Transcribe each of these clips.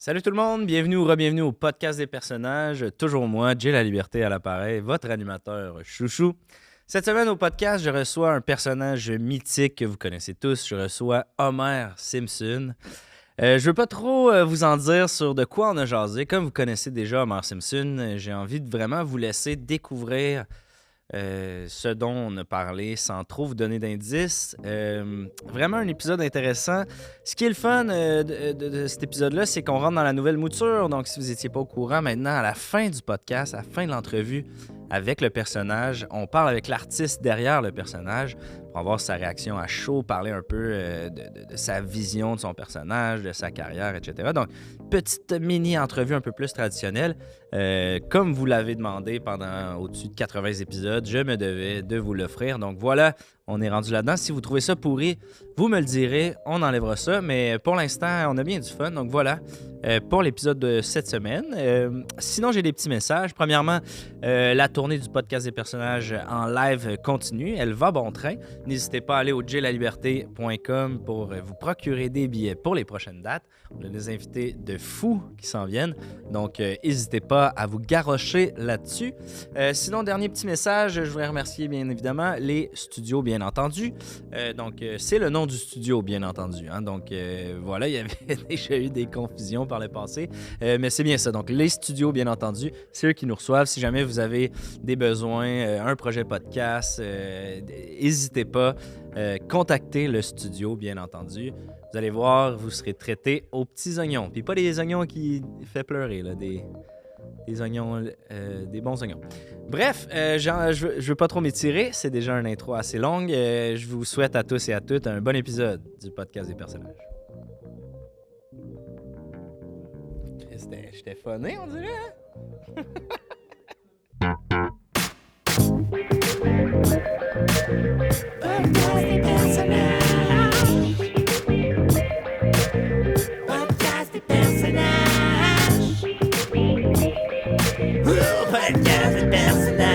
Salut tout le monde, bienvenue ou re-bienvenue au podcast des personnages. Toujours moi, Jay La Liberté à l'appareil, votre animateur chouchou. Cette semaine au podcast, je reçois un personnage mythique que vous connaissez tous. Je reçois Homer Simpson. Je veux pas trop vous en dire sur de quoi on a jasé. Comme vous connaissez déjà Homer Simpson, j'ai envie de vraiment vous laisser découvrir ce dont on a parlé sans trop vous donner d'indices. Vraiment un épisode intéressant. Ce qui est le fun de cet épisode-là, c'est qu'on rentre dans la nouvelle mouture. Donc, si vous n'étiez pas au courant, maintenant, à la fin du podcast, à la fin de l'entrevue avec le personnage, on parle avec l'artiste derrière le personnage pour avoir sa réaction à chaud, parler un peu de sa vision de son personnage, de sa carrière, etc. Donc, petite mini-entrevue un peu plus traditionnelle. Comme vous l'avez demandé pendant au-dessus de 80 épisodes, je me devais de vous l'offrir. Donc voilà, on est rendu là-dedans. Si vous trouvez ça pourri, vous me le direz, on enlèvera ça. Mais pour l'instant, on a bien du fun. Donc voilà, pour l'épisode de cette semaine. Sinon, j'ai des petits messages. Premièrement, la tournée du podcast des personnages en live continue. Elle va bon train. N'hésitez pas à aller au jlaliberté.com pour vous procurer des billets pour les prochaines dates. On a des invités de fous qui s'en viennent. Donc, n'hésitez pas à vous garrocher là-dessus. Sinon, dernier petit message, je voudrais remercier bien évidemment les studios, bien entendu. C'est le nom du studio, bien entendu. Hein? Donc, voilà, il y avait déjà eu des confusions par le passé. Mais c'est bien ça. Donc, les studios, bien entendu, c'est eux qui nous reçoivent. Si jamais vous avez des besoins, un projet podcast, n'hésitez pas. Contactez le studio, bien entendu. Vous allez voir, vous serez traité aux petits oignons. Puis pas des oignons qui fait pleurer, là, des oignons, des bons oignons. Bref, je veux pas trop m'étirer. C'est déjà une intro assez longue. Je vous souhaite à tous et à toutes un bon épisode du podcast des personnages. J'étais funné, on dirait, hein? Podcast des personnages. Podcast des personnages. Podcast des personnages.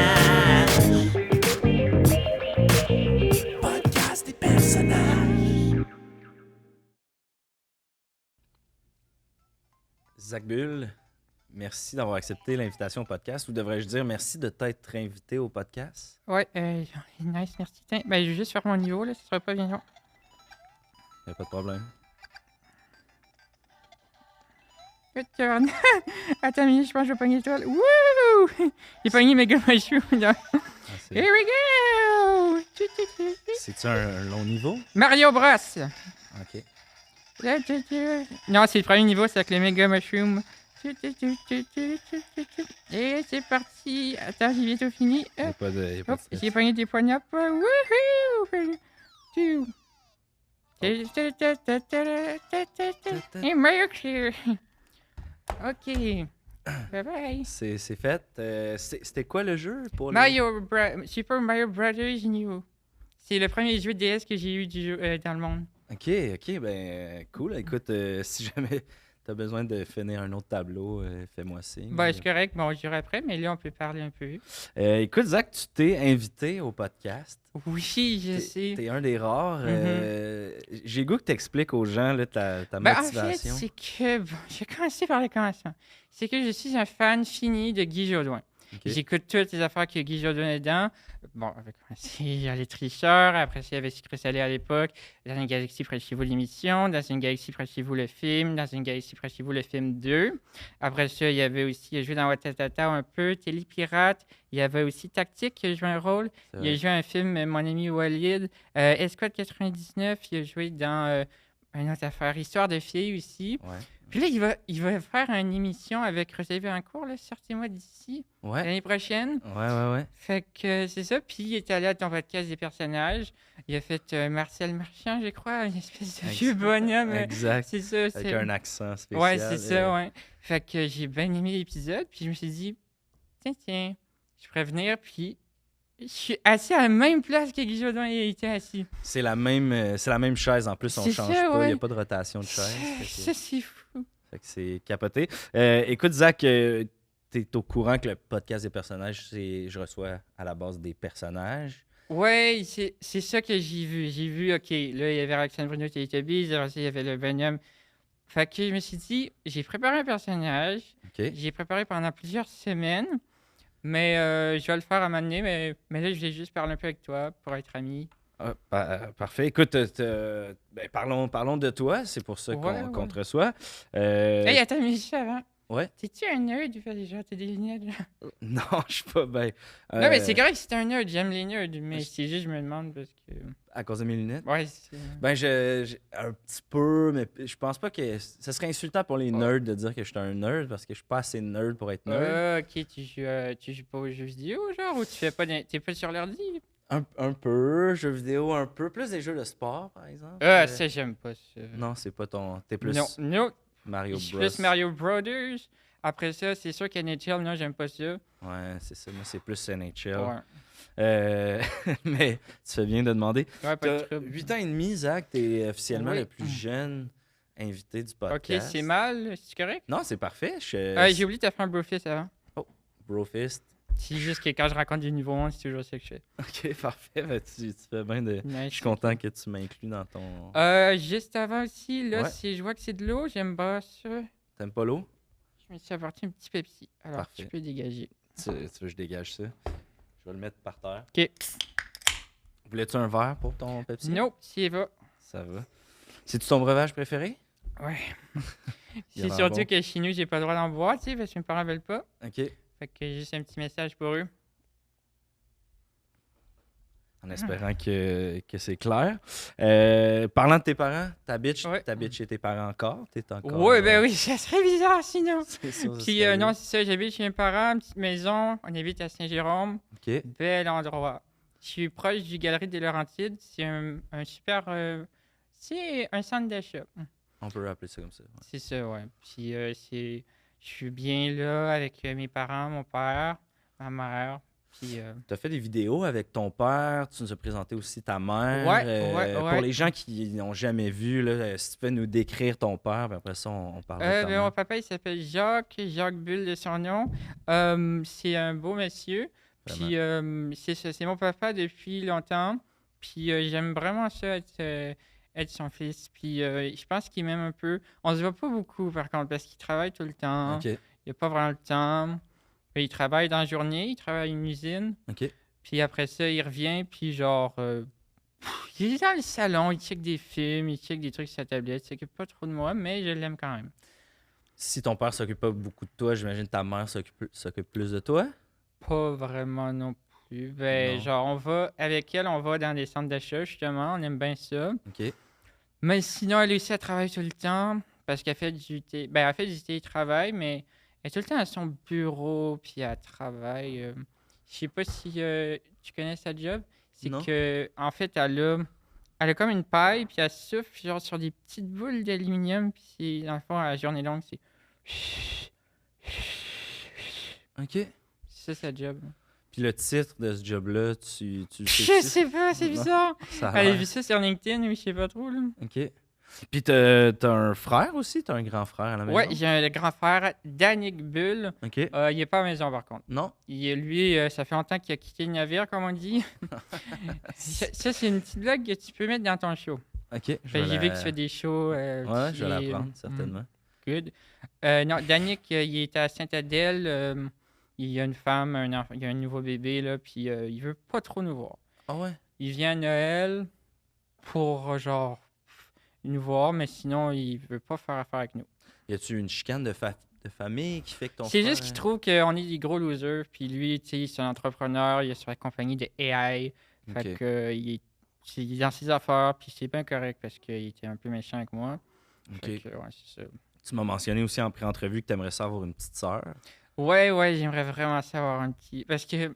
Podcast des personnages. Zach Bull, merci d'avoir accepté l'invitation au podcast. Ou devrais-je dire merci de t'être invité au podcast? Ouais, nice, merci. Tiens, ben, je vais juste faire mon niveau, là, ce sera pas bien long. Y a pas de problème. Good turn. Attends, mais je pense que je vais pogner l'étoile. Wouh! J'ai pogné Mega Mushroom, là. Ah, Here we go! C'est-tu un long niveau? Mario Bros! Ok. Non, c'est le premier niveau, c'est avec les Mega Mushroom. Et c'est parti. Attends, j'ai bientôt fini. Y a pas de Hop, stress. j'ai pogné des poignards. Wouhou! Et Mario Clear. Ok. Bye bye. C'est fait. C'était quoi le jeu pour les... Super Mario Brothers New. C'est le premier jeu DS que j'ai eu dans le monde. Ok, ben cool. Écoute, si jamais t'as besoin de finir un autre tableau, fais-moi signe. Ben, c'est correct, bon, je dirai après, mais là, on peut parler un peu. Écoute, Zach, tu t'es invité au podcast. Oui, je sais. T'es un des rares. J'ai le goût que t'expliques aux gens là, ta Ben, en fait, motivation. c'est que... Bon, je vais commencer par le commencement. C'est que je suis un fan fini de Guy Jodoin. Ok. J'écoute toutes les affaires que Guy Jodoin est dans. Bon, avec il y a Les Tricheurs, après il y avait Sucré Salé à l'époque, Dans une galaxie près de chez vous l'émission, Dans une galaxie près de chez vous le film, Dans une galaxie près de chez vous le film 2. Après ça, il y avait aussi, il a joué dans Watatata un peu, Télépirate, il y avait aussi Tactique qui a joué un rôle, C'est il a vrai. joué un film, Mon ami Walid, Escouade 99, il a joué dans une autre affaire, Histoire de filles aussi. Ouais. Puis là, il va faire une émission avec Roger Vaillancourt, là, sortez-moi d'ici, Ouais. l'année prochaine. Ouais. Fait que c'est ça. Puis il est allé à ton podcast des personnages. Il a fait Marcel Marchand, je crois, une espèce de vieux bonhomme. Exact. C'est ça. Avec un accent spécial. Ouais, c'est ça, ouais. Fait que j'ai bien aimé l'épisode. Puis je me suis dit, tiens, je pourrais venir. Puis je suis assis à la même place que Guy Jodoin était assis. C'est la même chaise en plus, on C'est change ça, pas, il ouais. n'y a pas de rotation de chaise. Ça, c'est fou. Fait que c'est capoté. Écoute, Zach, t'es au courant que le podcast des personnages, je reçois à la base des personnages. Ouais, c'est ça que j'ai vu. J'ai vu, OK, là, il y avait Roxane Bruno Télétubbies, après ça, il y avait le bonhomme Fait que je me suis dit, j'ai préparé un personnage, OK. j'ai préparé pendant plusieurs semaines, mais je vais le faire à un moment donné, mais là, je voulais juste parler un peu avec toi pour être amis. Ah, parfait. Écoute, ben, parlons de toi. C'est pour ça Ouais, qu'on ouais. te reçoit. Hey, attends, mais juste avant, Ouais. t'es-tu un nerd ou fait déjà? T'as des lunettes, là? Non, je suis pas bien. Non, mais c'est correct si t'es un nerd, j'aime les nerds, mais je- c'est juste, je me demande parce que. À cause de mes lunettes? Ouais, c'est. Ben, un petit peu, mais je pense pas que. Ce serait insultant pour les nerds de dire que je suis un nerd parce que je suis pas assez nerd pour être nerd. Ok, tu joues pas aux jeux vidéo, genre, ou tu fais pas. T'es pas sur l'ordi? Un peu, jeux vidéo, un peu. Plus des jeux de sport, par exemple. Ça, j'aime pas ça. Non, c'est pas ton. T'es plus Non, non, Mario je suis Bros. plus Mario Brothers. Après ça, c'est sûr qu'NHL, non, j'aime pas ça. Ouais, c'est ça. Moi, c'est plus NHL. Ouais, Mais tu fais bien de demander. ouais, pas de T'as trouble. 8 ans et demi, Zach. T'es officiellement Oui. le plus jeune invité du Ok, podcast. c'est mal, c'est correct? Non, c'est parfait. J'ai oublié de te faire un brofist avant. Brofist. C'est juste que quand je raconte du nouveau monde, c'est toujours ça que je fais. Ok, parfait. Ben, tu fais bien de. Nice, Je suis content que tu m'inclus dans ton. Juste avant aussi, là, Ouais. je vois que c'est de l'eau, j'aime pas ça. T'aimes pas l'eau? Je me suis apporté un petit Pepsi. Alors, Parfait. tu peux dégager. Tu veux que je dégage ça? Je vais le mettre par terre. Ok. Voulais-tu un verre pour ton Pepsi? Non, si va. Ça va. C'est-tu ton breuvage préféré? Ouais. Il C'est a surtout l'air bon. que chez nous, j'ai pas le droit d'en boire, tu sais, parce que mes parents veulent pas. Ok. Fait que juste un petit message pour eux. En espérant que c'est clair. Parlant de tes parents, t'habites Ouais. chez tes parents encore? T'es encore. Ouais, ben oui, ça serait bizarre sinon. C'est ça, ça Puis serait non, weird. c'est ça, j'habite chez mes parents, une petite maison. On habite à Saint-Jérôme. Ok. Bel endroit. Je suis proche du Galerie des Laurentides. C'est un super. C'est un centre d'achat. On peut appeler ça comme ça. Ouais. C'est ça, ouais. Puis je suis bien là avec mes parents, mon père, ma mère. Puis Tu as fait des vidéos avec ton père, tu nous as présenté aussi ta mère. Ouais. Pour les gens qui n'ont jamais vu, là, si tu peux nous décrire ton père, puis après ça, on parle de ta ben, mon mère. papa, il s'appelle Jacques Bull de son nom. C'est un beau monsieur. Puis c'est ça, c'est mon papa depuis longtemps. Puis j'aime vraiment ça, être son fils. Puis je pense qu'il m'aime un peu. On se voit pas beaucoup, par contre, parce qu'il travaille tout le temps. Ok, Il n'a pas vraiment le temps. Il travaille dans la journée, il travaille à une usine. ok. Puis après ça, il revient, puis genre, il est dans le salon, il check des films, il check des trucs sur sa tablette. Il s'occupe pas trop de moi, mais je l'aime quand même. Si ton père s'occupe pas beaucoup de toi, j'imagine que ta mère s'occupe plus de toi. Pas vraiment non plus. Ben, Non. genre, avec elle, on va dans des centres d'achat, justement, on aime bien ça. Ok. Mais sinon, elle aussi, elle travaille tout le temps, parce qu'elle fait elle fait du télétravail, mais elle est tout le temps à son bureau, puis elle travaille. Je sais pas si tu connais sa job. C'est Non. que, en fait, elle a comme une paille, puis elle souffle genre sur des petites boules d'aluminium, puis dans le fond, à la journée longue, c'est. Ok. C'est ça sa job. Puis le titre de ce job-là, tu le Je sais-tu? sais pas, c'est Non. bizarre. Ça a Elle a l'air. vu ça sur LinkedIn, oui, je sais pas trop, là. Ok. Puis t'as un frère aussi? T'as un grand frère à la maison? Ouais, j'ai un grand frère, Danick Bull. Ok. Il est pas à la maison, par contre. Non? Lui, ça fait longtemps qu'il a quitté le navire, comme on dit. Ça, c'est une petite blague que tu peux mettre dans ton show. Ok. J'ai vu que tu fais des shows. Ouais, tu je vais fais, l'apprendre, certainement. Good. Non, Danick, il est à Sainte-Adèle. Il y a une femme, il y a un nouveau bébé, là, puis il veut pas trop nous voir. Ah ouais? Il vient à Noël pour, genre, nous voir, mais sinon, il veut pas faire affaire avec nous. Y a-tu une chicane de famille qui fait que ton C'est frère... juste qu'il trouve qu'on est des gros losers, puis lui, tu sais, c'est un entrepreneur, il est sur la compagnie de AI, fait Ok. que il est dans ses affaires, puis c'est bien correct parce qu'il était un peu méchant avec moi. Ok. Fait que, ouais, c'est ça. Tu m'as mentionné aussi en pré-entrevue que tu aimerais ça avoir une petite sœur. Ouais, j'aimerais vraiment savoir un petit. Parce que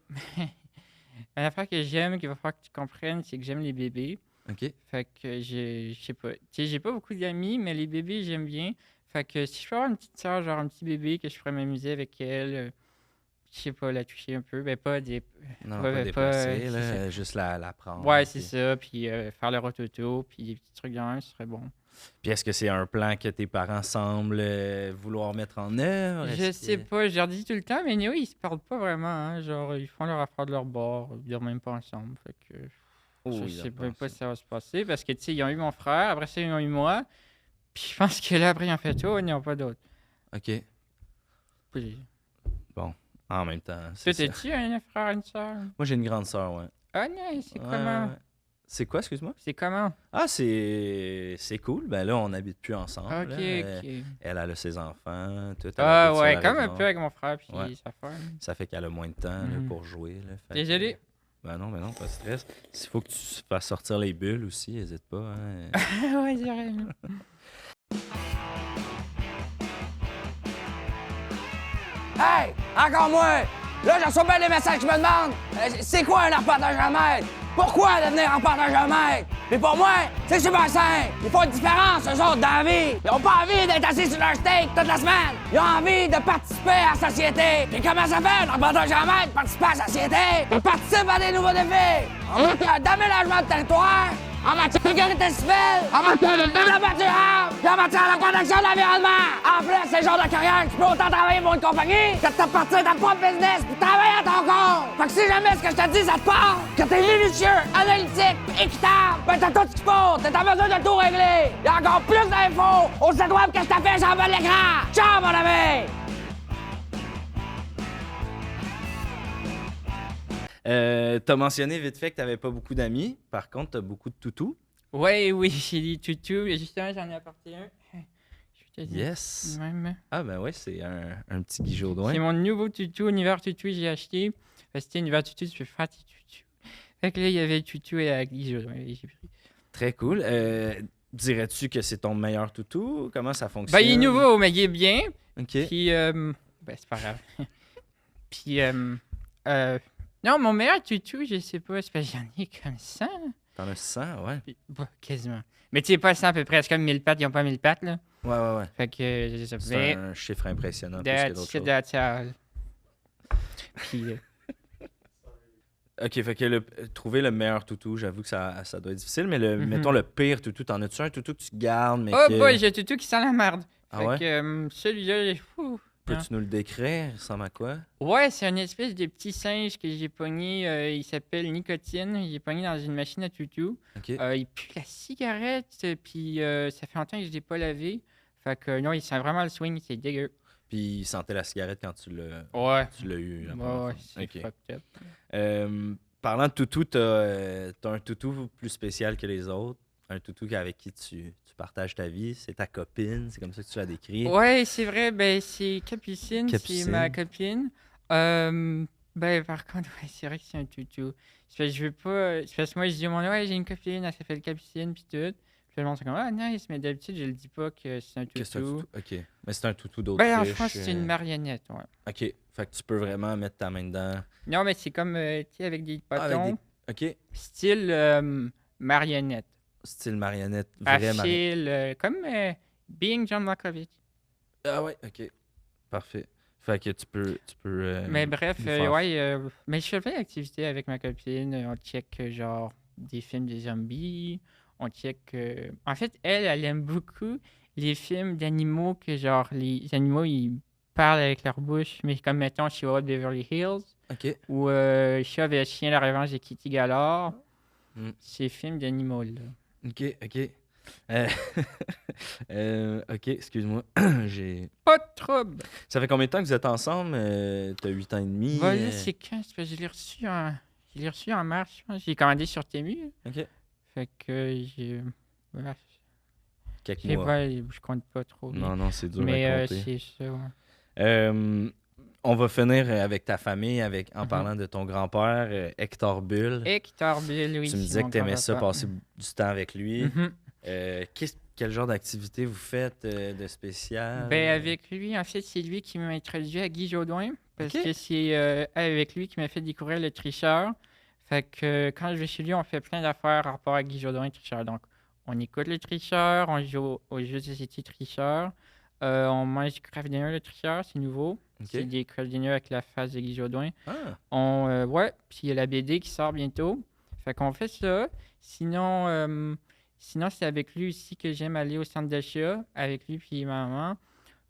une affaire que j'aime, qu'il va falloir que tu comprennes, c'est que j'aime les bébés. Ok. Fait que je sais pas. Tu sais, j'ai pas beaucoup d'amis, mais les bébés, j'aime bien. Fait que si je peux avoir une petite sœur, genre un petit bébé, que je pourrais m'amuser avec elle, je sais pas, la toucher un peu. Ben, pas des. Non, Ouais, pas pas, déplacer, c'est là, ça. juste la prendre. Ouais, c'est puis... ça. Puis faire le rototo, puis des petits trucs dans un, ce serait bon. Puis est-ce que c'est un plan que tes parents semblent vouloir mettre en œuvre? Je Est-ce sais que- pas, je leur dis tout le temps, mais oui, ils se parlent pas vraiment. Hein. Genre, ils font leur affaire de leur bord, ils dorment même pas ensemble. Fait que Oh, je ils sais en même pas pensent. si ça va se passer parce que, tu sais, ils ont eu mon frère, après ça, ils ont eu moi. Puis je pense que là, après, ils ont fait tout, ils n'ont pas d'autres. OK. Puis, Bon, en même temps, c'est toi, ça. t'as-tu un frère, une soeur? Moi, j'ai une grande sœur, ouais. Ah non, c'est Ouais, comment? ouais. C'est quoi, excuse-moi? C'est comment? Ah, c'est cool. Ben là, on n'habite plus ensemble. Ok, là. ok. Elle a ses enfants, tout. Elle Ah habite sur ouais, la comme un Rive-Nord. peu avec mon frère puis Ouais. sa femme. Ça fait qu'elle a moins de temps là, Mhm. pour jouer. Là. Fait Désolé. que- ben non, pas de stress. S'il faut que tu fasses sortir les bulles aussi, n'hésite pas. Hein. Ouais, c'est vrai. Hey, encore moi! Là, je reçois bien des messages qui me demandent c'est quoi un arpenteur géomètre? Pourquoi devenir arpenteur géomètre? Mais pour moi, c'est super simple. Ils font une différence, eux autres, dans la vie. Ils ont pas envie d'être assis sur leur steak toute la semaine. Ils ont envie de participer à la société. Puis comment ça fait, un arpenteur géomètre, participer à la société? Ils participent à des nouveaux défis. En matière d'aménagement de territoire, en matière de sécurité civile, en matière de développement durable, puis en matière de protection de l'environnement. En plus, c'est le genre de carrière que tu peux autant travailler pour une compagnie que de partir ta propre business puis travailler à ton compte. Fait que si jamais ce que je te dis, ça te parle, que t'es minutieux, analytique, équitable, ben t'as tout ce qu'il faut, t'es en mesure de tout régler. Y a encore plus d'infos au site web que je t'affiche en bas de l'écran. Ciao, mon ami! T'as mentionné vite fait que t'avais pas beaucoup d'amis. Par contre, t'as beaucoup de toutous. Ouais, oui, j'ai dit toutou. Et justement, j'en ai apporté un. Je te dis Yes. même. Ah ben ouais, c'est un petit Guy Jodoin. C'est mon nouveau tutu, Univers Tutu, j'ai acheté. C'était Univers Tutu, tu peux faire tes tutus. Fait que là, il y avait tutu et Guy Jodoin. J'ai pris. Très cool. Dirais-tu que c'est ton meilleur toutou? Comment ça fonctionne? Ben, il est nouveau, mais il est bien. OK. Puis, ben, c'est pas grave. Puis, non, mon meilleur tutu, je sais pas, c'est parce que j'en ai comme 100. T'en as 100, ouais. Puis, bah, quasiment. Mais tu sais, pas 100 à peu près, c'est comme 1000 pattes, ils ont pas 1000 pattes, là. Ouais. Fait que, je sais pas. C'est Mais, un chiffre impressionnant plus que d'autres choses. that's all. Puis, OK, fait que trouver le meilleur toutou, j'avoue que ça doit être difficile, mais Mhm. mettons le pire toutou, t'en as-tu un toutou que tu gardes, mais oh que... boy, j'ai un tutu qui sent la merde. Ah Fait ouais? que, celui-là, fou. Peux-tu nous le décrire? Il ressemble à quoi? Ouais, c'est une espèce de petit singe que j'ai pogné. Il s'appelle Nicotine. Il est pogné dans une machine à toutou. OK. Il pue la cigarette, puis ça fait longtemps que je l'ai pas lavé. Fait que non, il sent vraiment le swing, c'est dégueu. Puis il sentait la cigarette quand tu l'as eu. la première Ouais, fois. c'est OK. fucked up. Parlant de toutou, t'as un toutou plus spécial que les autres. Un toutou avec qui tu partages ta vie. C'est ta copine, c'est comme ça que tu la décris. Ouais, c'est vrai, ben c'est Capucine, c'est Capucine. ma copine. Ben par contre, ouais, c'est vrai que c'est un toutou. C'est parce que je veux pas. C'est parce que moi je dis au monde, ouais, j'ai une copine, elle s'appelle Capucine, puis tout. Puis le monde c'est comme, ah nice, mais d'habitude je le dis pas que c'est un Que c'est un toutou. toutou? OK. Mais c'est un toutou d'autruche. Ben en France, c'est une marionnette, ouais. OK. Fait que tu peux vraiment mettre ta main dedans. Non, mais c'est comme, tu sais, avec des Ah, avec bâtons, OK. style marionnette. Style marionnette. À Vraie marionnette. fil, comme Being John Malkovich. Ah ouais, OK. Parfait. Fait que tu peux Mais bref, lui faire- ouais, mais je fais plein d'activités avec ma copine. On check genre des films de zombies. On check. En fait, elle aime beaucoup les films d'animaux que genre les animaux ils parlent avec leur bouche, mais comme mettons Chihuahua de Beverly Hills OK. ou Chat vs Chien, la revanche de Kitty Galore. Mm. Ces films d'animaux là. OK. OK, excuse-moi. J'ai... Pas de trouble. Ça fait combien de temps que vous êtes ensemble? T'as 8 ans et demi? Voilà, c'est quand? C'est parce que je l'ai reçu en mars, je pense. J'ai commandé sur Temu. OK. Fait que j'ai. Voilà. Quelques Je sais mois. pas, je compte pas trop. Non, c'est dur mais à compter. c'est ça. Ouais. On va finir avec ta famille en Mhm. parlant de ton grand-père, Hector Bull. Hector Bill, oui. Tu me c'est disais mon que tu aimais ça, grand-papa. passer du temps avec lui. Mhm. Quel genre d'activité vous faites de spécial? Ben, avec lui, en fait, c'est lui qui m'a introduit à Guy Jodoin. Parce Ok. que c'est avec lui qui m'a fait découvrir le tricheur. Fait que quand je vais chez lui, on fait plein d'affaires en rapport à Guy Jodoin et tricheur. Donc, on écoute le tricheur, on joue aux jeux de société tricheur. On mange du craft dinner, le tricheur, c'est nouveau. Ok. C'est des craft dinner avec la face de Guy Jodoin. Ah, Ouais, puis il y a la BD qui sort bientôt. Fait qu'on fait ça. Sinon c'est avec lui aussi que j'aime aller au centre d'achat, avec lui puis ma maman.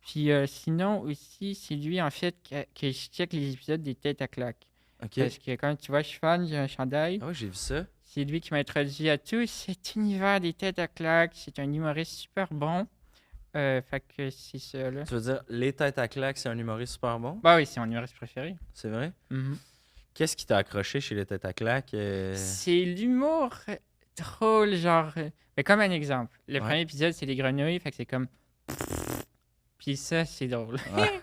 Puis sinon aussi, c'est lui en fait que je check les épisodes des Têtes à claques. OK. Parce que comme tu vois, je suis fan, j'ai un chandail. Ah ouais, j'ai vu ça. C'est lui qui m'a introduit à tout cet univers des Têtes à claques. C'est un humoriste super bon. Fait que c'est ça, là. Tu veux dire, Les Têtes à claque, c'est un humoriste super bon? Bah oui, c'est mon humoriste préféré. C'est vrai? Mhm. Qu'est-ce qui t'a accroché chez Les Têtes à claque? C'est l'humour drôle, genre. Mais comme un exemple, le Ouais. premier épisode, c'est les grenouilles, fait que c'est comme. Puis ça, c'est drôle. Ouais.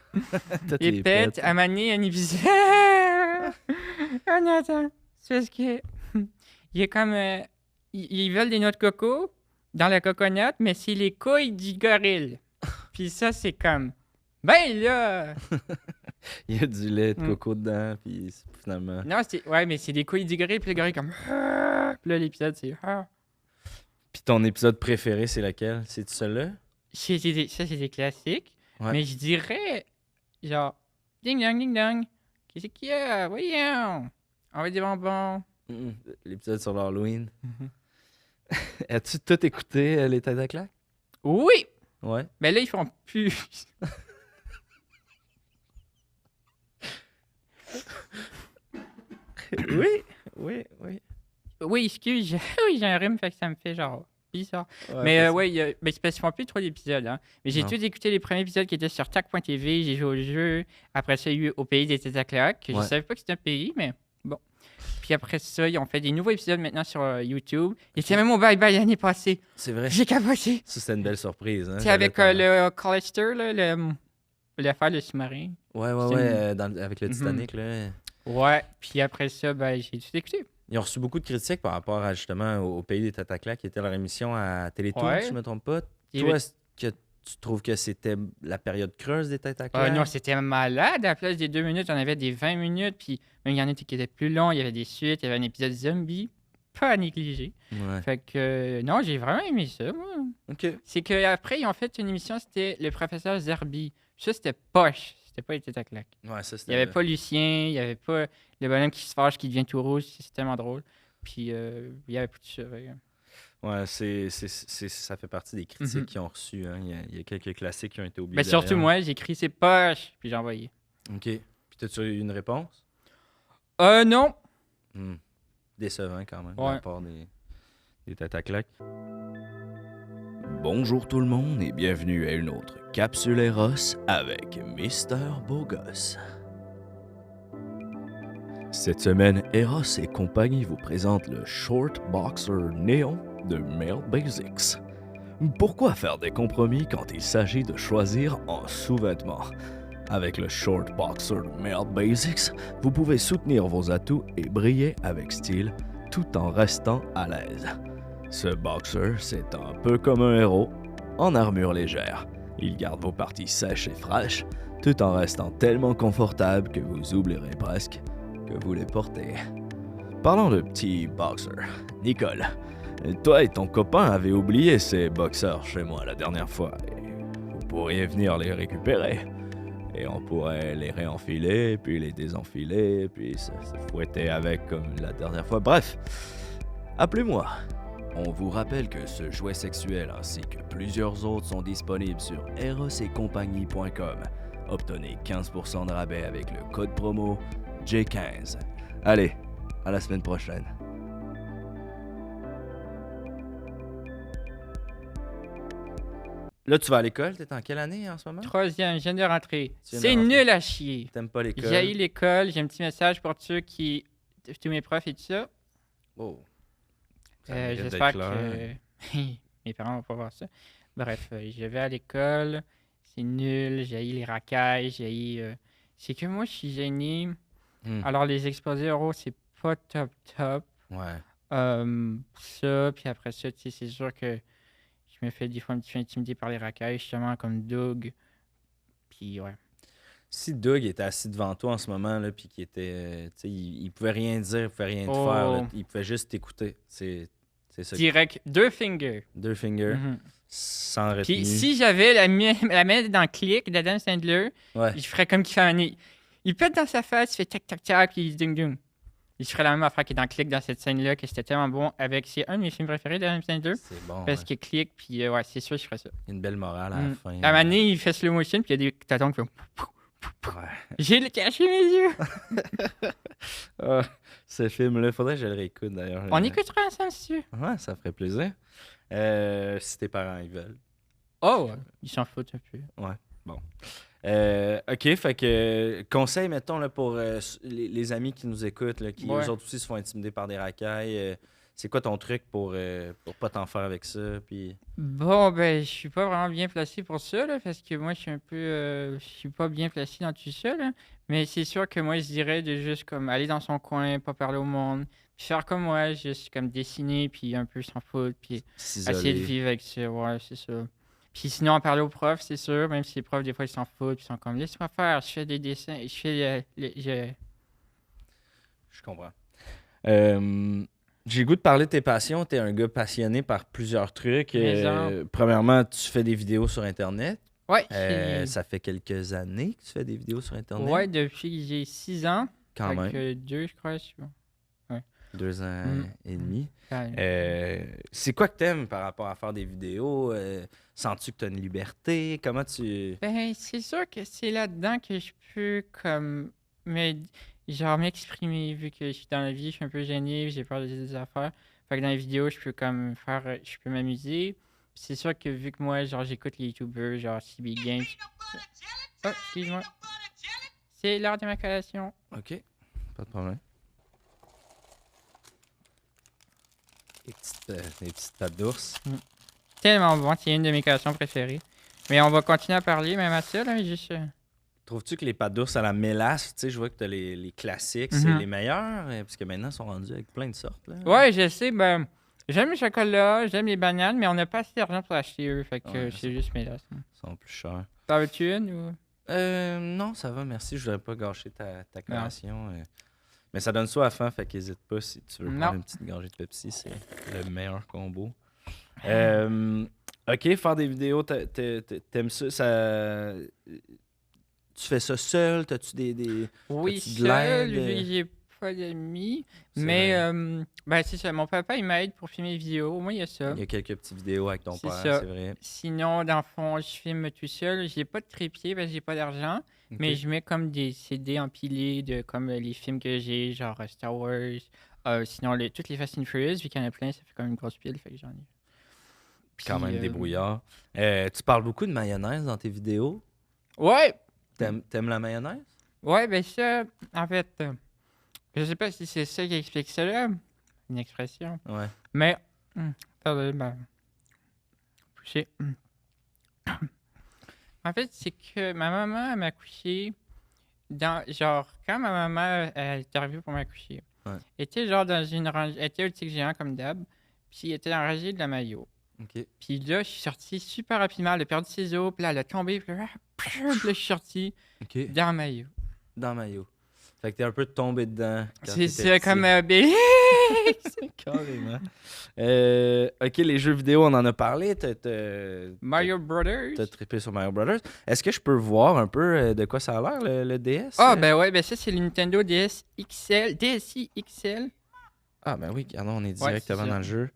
Toutes Et les pète, pètes. à maner un épisode. On attend. C'est parce que. Il est comme. Ils veulent des noix de coco dans la coconut, mais c'est les couilles du gorille. Puis ça, c'est comme. Ben là! Il y a du lait de Mm. coco dedans, puis finalement... Non, c'est. Ouais, mais c'est des couilles du gorille, puis le gorille comme. Puis là, l'épisode, c'est. Puis ton épisode préféré, c'est lequel? C'est celui-là? Ça, c'est des classiques. Ouais. Mais je dirais, genre, ding dong, ding dong. Qu'est-ce qu'il y a? Voyons. On va des bonbons. L'épisode sur l'Halloween. Mhm. As-tu tout écouté, Les Têtes à claque? Oui! Ouais. Mais là, ils font plus. Oui, oui, oui. Oui, excuse, oui, j'ai un rhume, fait que ça me fait genre bizarre. Ouais, Mais parce- ouais, mais c'est parce qu'ils font plus trop d'épisodes. Hein. Mais j'ai Non. tout écouté les premiers épisodes qui étaient sur tac.tv, j'ai joué au jeu. Après ça, il y a eu Au pays des têtes à claques, que je Ouais. savais pas que c'était un pays, mais bon. Puis après ça, ils ont fait des nouveaux épisodes maintenant sur YouTube. Il était même au bye-bye l'année passée. C'est vrai. J'ai capoté. Ça, c'était une belle surprise. Hein? C'est avec le Collister, là, l'affaire de sous-marin. Ouais, c'est avec le Mhm. Titanic, là. Ouais, puis après ça, ben, j'ai tout écouté. Ils ont reçu beaucoup de critiques par rapport à, justement, au Pays des Têtes à claque, qui était leur émission à Télétoon, Ouais. si je ne me trompe pas. Il y Toi, avait- est-ce que tu trouves que c'était la période creuse des Têtes à claque? Non, c'était malade. À la place des 2 minutes, on avait des 20 minutes. Puis même, il y en a qui étaient plus longs. Il y avait des suites. Il y avait un épisode zombie. Pas à négliger. Ouais. Fait que, non, j'ai vraiment aimé ça, moi. OK. C'est qu'après, ils ont fait une émission, c'était le professeur Zerbi. Ça, c'était poche. C'était pas les têtes à claque. Ouais, ça, Il c'était... n'y avait pas Lucien. Il n'y avait pas le bonhomme qui se fâche, qui devient tout rouge. C'est tellement drôle. Puis, il y avait plus de ça. Fait que- Ouais, ça fait partie des critiques Mhm. qu'ils ont reçues. Hein. Il y a quelques classiques qui ont été oubliés. Mais surtout, derrière. moi, j'ai écrit c'est poche. Puis j'ai envoyé. OK. Puis t'as-tu eu une réponse? Non. Décevant quand même, de Ouais. la part des Têtes à claque. Bonjour tout le monde et bienvenue à une autre Capsule Eros avec Mister Beaugosse. Cette semaine, Eros et compagnie vous présentent le Short Boxer Néon de Male Basics. Pourquoi faire des compromis quand il s'agit de choisir en sous-vêtements? Avec le Short Boxer Male Basics, vous pouvez soutenir vos atouts et briller avec style tout en restant à l'aise. Ce boxer, c'est un peu comme un héros, en armure légère. Il garde vos parties sèches et fraîches, tout en restant tellement confortable que vous oublierez presque que vous les portez. Parlons de petit boxer. Nicole, toi et ton copain avez oublié ces boxers chez moi la dernière fois. Et vous pourriez venir les récupérer. Et on pourrait les réenfiler, puis les désenfiler, puis se fouetter avec comme la dernière fois. Bref, appelez-moi. On vous rappelle que ce jouet sexuel ainsi que plusieurs autres sont disponibles sur erosetcompagnie.com. Obtenez 15% de rabais avec le code promo J15. Allez, à la semaine prochaine. Là, tu vas à l'école? T'es en quelle année en ce moment? 3e, je viens de rentrer. Tu viens de C'est rentrer. nul à chier. T'aimes pas l'école? J'ai l'école. J'ai un petit message pour ceux qui. Tous mes profs et tout ça. Oh. Ça mérite d'être J'espère clair. que mes parents vont pas voir ça. Bref, je vais à l'école. C'est nul. J'ai les racailles. C'est que moi, je suis gêné. Hmm. Alors, les exposés oraux, c'est pas top. Ouais. Ça, puis après ça, tu sais, c'est sûr que je me fais des fois un petit peu intimider par les racailles, justement, comme Doug. Puis, ouais. Si Doug était assis devant toi en ce moment, là, puis qu'il était. Tu sais, il pouvait rien dire, il pouvait rien te Oh. faire, là, il pouvait juste t'écouter. C'est ça. Direct, 2 fingers. Deux fingers, Mhm. sans retenue. Puis si j'avais la main dans le clic d'Adam Sandler, Ouais. je ferais comme qu'il fait un... Il pète dans sa face, il fait tac, puis il dit ding ding. Je ferais la même affaire qui est dans Click dans cette scène-là, que c'était tellement bon avec... C'est un de mes films préférés d'Adam Sandler, C'est bon. parce ouais. qu'il clique, puis ouais, c'est sûr, je ferais ça. Il y a une belle morale à la Mm. fin. À un moment donné, il fait slow motion, puis il y a des tatons qui font... Ouais. J'ai caché mes yeux! Ah, ce film-là, faudrait que je le réécoute d'ailleurs. On écoutera ensemble, si tu veux. Ouais, ça ferait plaisir. Si tes parents ils veulent. Oh, ils s'en foutent un peu. OK, fait que conseil, mettons, là, pour les amis qui nous écoutent, là, qui Ouais. eux autres aussi se font intimider par des racailles. C'est quoi ton truc pour pas t'en faire avec ça? Puis... Bon, ben, je suis pas vraiment bien placé pour ça, là, parce que moi, je suis un peu. Je suis pas bien placé dans tout ça, là. Mais c'est sûr que moi, je dirais de juste comme aller dans son coin, pas parler au monde, puis faire comme moi, juste comme dessiner, puis un peu s'en foutre, puis essayer de S'isoler. vivre avec ça, ouais, c'est ça. Puis sinon, en parler aux profs, c'est sûr, même si les profs, des fois, ils s'en foutent, puis ils sont comme, laisse-moi faire, je fais des dessins, je fais. Je comprends. J'ai le goût de parler de tes passions. Tu es un gars passionné par plusieurs trucs. Premièrement, tu fais des vidéos sur Internet. Ouais, Ça fait quelques années que tu fais des vidéos sur Internet. ouais, depuis que j'ai 6 ans. Quand Fait même. que 2, je crois, c'est bon. 2 ans et demi. Ouais. C'est quoi que t'aimes par rapport à faire des vidéos? Sens-tu que tu as une liberté? Comment tu... Ben, c'est sûr que c'est là-dedans que je peux comme genre m'exprimer vu que je suis dans la vie, je suis un peu gêné, j'ai peur de dire des affaires. Fait que dans les vidéos, je peux comme faire je peux m'amuser. C'est sûr que vu que moi genre j'écoute les YouTubers genre CB Games. Oh, excuse-moi. C'est l'heure de ma collation. OK, pas de problème. Les petites pattes d'ours. Tellement bon, c'est une de mes collations préférées. Mais on va continuer à parler même à ça là, juste Trouves-tu que les pâtes d'ours à la mélasse, tu sais, je vois que tu as les classiques, c'est Mhm. les meilleurs? Parce que maintenant, ils sont rendus avec plein de sortes. Là. Ouais, je sais, ben j'aime le chocolat, j'aime les bananes, mais on n'a pas assez d'argent pour acheter eux, fait que Ouais, c'est juste mes là. Ils sont plus chers. T'en veux-tu une ou? Non, ça va, merci. Je voudrais pas gâcher ta collation. Mais ça donne soif, hein, fait qu'hésite pas si tu veux Non. prendre une petite gorgée de Pepsi, c'est le meilleur combo. OK, faire des vidéos, t'aimes ça? Tu fais ça seul? T'as-tu des... Oui, As-tu de seul, l'aide? vu que j'ai pas d'amis. C'est Mais, vrai. ben, c'est ça. Mon papa, il m'aide pour filmer les vidéos. Au moins, il y a ça. Il y a quelques petites vidéos avec ton C'est père, ça. c'est vrai. Sinon, dans le fond, je filme tout seul. J'ai pas de trépied parce que j'ai pas d'argent. OK. Mais je mets comme des CD empilés de comme les films que j'ai, genre Star Wars. Sinon, toutes les Fast and Furious, vu qu'il y en a plein, ça fait comme une grosse pile. Fait que j'en ai. Quand Puis, même débrouillard. Tu parles beaucoup de mayonnaise dans tes vidéos. Ouais! T'aimes la mayonnaise? Ouais, ben ça, en fait, je sais pas si c'est ça qui explique ça là, une expression. Ouais. Mais, attendez, ben, pousser. En fait, c'est que ma maman elle m'a couché genre, quand ma maman elle est arrivée pour m'accoucher, Ouais. elle était genre dans une rangée, elle était au tic géant comme d'hab, puis elle était dans la rangée de la maillot. OK. Puis là, je suis sorti super rapidement, elle a perdu ses os, puis là, elle a tombé, puis là, je suis sorti OK. dans la maillot. Dans le maillot. Fait que t'es un peu tombé dedans. quand C'est t'étais ça, petit. comme Carrément. OK, les jeux vidéo, on en a parlé. Mario Brothers. T'as trippé sur Mario Brothers. Est-ce que je peux voir un peu de quoi ça a l'air, le DS? Ah, ben ouais, ben ça, c'est le Nintendo DS XL, DSi XL. Ah, ben oui, on est Ouais, directement c'est ça. dans le jeu.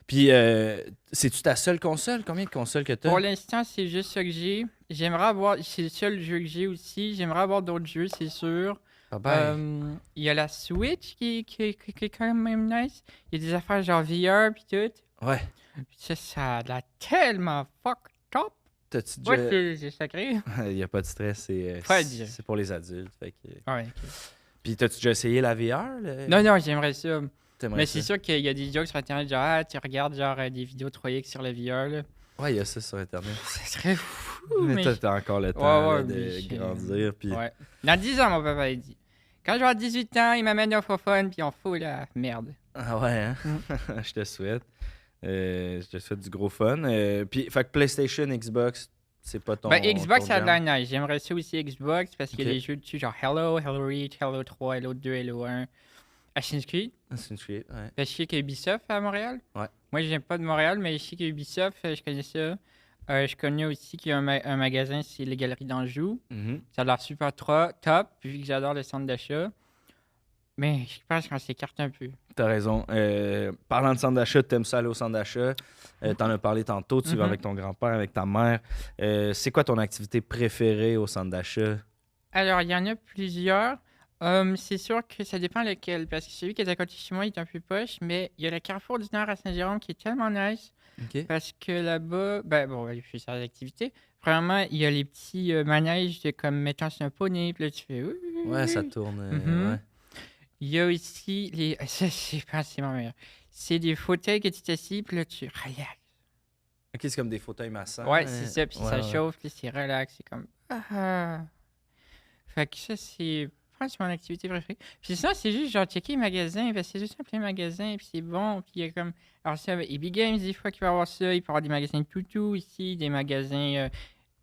Puis, c'est-tu ta seule console? Combien de consoles que t'as? Pour l'instant, c'est juste ça que j'ai. J'aimerais avoir, c'est le seul jeu que j'ai aussi. J'aimerais avoir d'autres jeux, c'est sûr. Ah ben, Il y a la Switch qui est quand même nice. Il y a des affaires genre VR puis tout. ouais. Ça a l'air tellement fuck top. T'as-tu Ouais, déjà... c'est sacré. Il n'y a pas de stress, Pas de- c'est pour les adultes. Fait que... Ouais, ok. Puis, t'as-tu déjà essayé la VR? Non, j'aimerais ça. T'aimerais Mais ça? c'est sûr qu'il y a des jokes sur Internet, genre, ah, tu regardes genre des vidéos 3X sur la VR, là. Ouais, il y a ça sur Internet. Ça serait fou, Mais mais... toi, t'as encore le temps Ouais, là, de mais j'ai- grandir. Puis... Ouais. Dans 10 ans, mon papa, il dit. Quand je vais avoir 18 ans, il m'amène au fun, puis on fout la merde. Ah ouais, hein? Je te souhaite. Je te souhaite du gros fun. Puis, fait que PlayStation, Xbox, c'est pas ton. Ben, Xbox, ton ça a de jam. la nice. J'aimerais ça aussi Xbox, parce qu'il y a Ok. des jeux dessus, genre Hello, Hello Reach, Hello 3, Hello 2, Hello 1. Assassin's Creed. Assassin's Creed, ouais. Parce que je sais qu'il y a Ubisoft à Montréal. Ouais. Moi, je viens pas de Montréal, mais je sais qu'il y a Ubisoft, je connais ça. Je connais aussi qu'il y a un magasin, c'est les Galeries d'Anjou. Mhm. Ça a l'air super top, vu que j'adore le centre d'achat. Mais je pense qu'on s'écarte un peu. T'as raison. Parlant de centre d'achat, t'aimes ça aller au centre d'achat. T'en as parlé tantôt. Tu vas Mhm. avec ton grand-père, avec ta mère. C'est quoi ton activité préférée au centre d'achat? Alors, il y en a plusieurs. C'est sûr que ça dépend lequel, parce que celui qui est à côté de chez moi, il est un peu poche, mais il y a le Carrefour du Nord à Saint-Jérôme qui est tellement nice, OK. parce que là-bas, ben bon, il fait faire des activités. Premièrement, il y a les petits manèges de comme mettant sur un poney, puis là, tu fais... Ouais, ça tourne. Mhm. Ouais. Il y a aussi les... Ça, c'est pas c'est mon meilleur. C'est des fauteuils que tu t'assis, puis là, tu relaxes. OK, c'est comme des fauteuils massants. Ouais, c'est ça, puis Ouais, ça ouais. chauffe, puis c'est relax, c'est comme... Ah. Fait que ça, c'est... Je pense que c'est mon activité préférée. Puis sinon, c'est juste genre checker les magasins, parce que c'est juste un plein de magasins, puis c'est bon, puis il y a comme... Alors, ça, EB Games, des fois, qu'il va y avoir ça, il peut y avoir des magasins de toutou ici, des magasins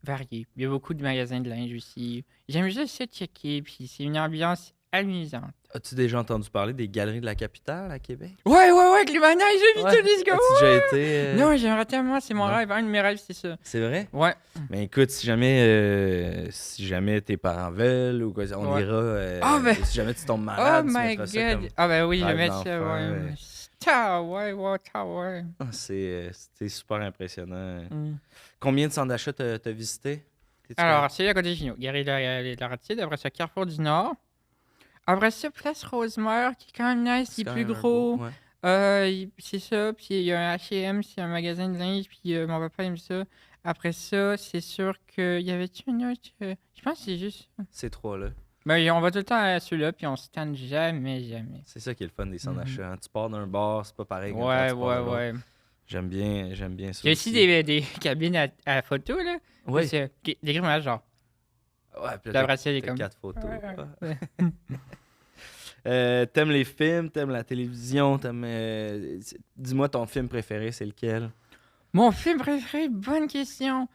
variés. Il y a beaucoup de magasins de linge aussi. J'aime juste ça checker, puis c'est une ambiance amusante. As-tu déjà entendu parler des galeries de la capitale à Québec? Ouais, avec les manèges, j'ai vu Ouais. tous les gars! As-tu déjà été? Non, j'aimerais tellement, c'est mon Non. rêve. Un de mes rêves, c'est ça. C'est vrai? Ouais. Mais écoute, si jamais tes parents veulent ou quoi, on Ouais. ira. Ah, ben- Si jamais tu tombes Oh malade, tu my mettras ça comme... god! Ah, ben oui, je vais rêve mettre ça, d'enfant, ouais. ouais. Ouais. Ah, c'était super impressionnant. Mm. Combien de centres d'achat t'as visité? T'es-tu Alors, c'est à côté de chez nous. Gary Laratide, après ça, Carrefour du Nord. Après ça, Place Rosemère, qui est quand même nice, il est quand plus même un gros. beau- ouais. C'est ça, puis il y a un H&M, c'est un magasin de linge, puis mon papa aime ça. Après ça, c'est sûr qu'il y avait une autre... je pense que c'est juste... Ces trois-là. Ben, on va tout le temps à ceux-là, puis on se tente jamais. C'est ça qui est le fun des centres Mhm. d'achat. hein. Tu pars d'un bar, c'est pas pareil. que quand Ouais. tu pars de l'autre. J'aime bien ça. Il y a aussi des cabines à photos, là. Oui. C'est des grimaces, genre. Ouais, puis là, La t'as- bracelet est t'as comme... 4 photos. Ouais. T'aimes les films, t'aimes la télévision, dis-moi ton film préféré, c'est lequel? Mon film préféré, bonne question.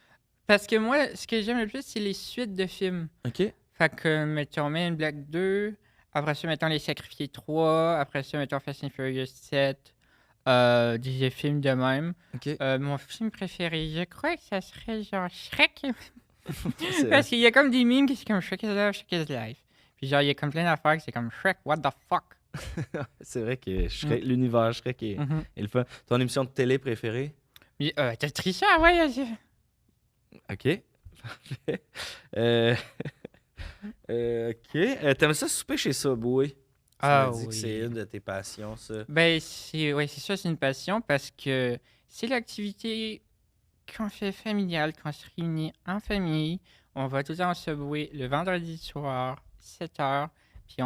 Parce que moi, ce que j'aime le plus, c'est les suites de films. OK. Fait que, mettons, Men in Black 2, après ça, mettons Les Sacrifiés 3, après ça, mettons Fast and Furious 7, des films de même. OK. Mon film préféré, je crois que ça serait genre Shrek. C'est- Parce qu'il y a comme des mimes qui sont comme Shrek is Love, Shrek is Life. Puis genre, il y a comme plein d'affaires que c'est comme Shrek, what the fuck. C'est vrai que l'univers Shrek est le fun. Ton émission de télé préférée? Mais, t'as triché, ah ouais. OK. Parfait. OK. T'aimes ça souper chez Subway? Tu Ah m'as dit que oui. c'est une de tes passions, ça. Ben, c'est ça, c'est une passion parce que c'est l'activité qu'on fait familiale, quand on se réunit en famille. On va tout le temps au Subway le vendredi soir, 7h. Puis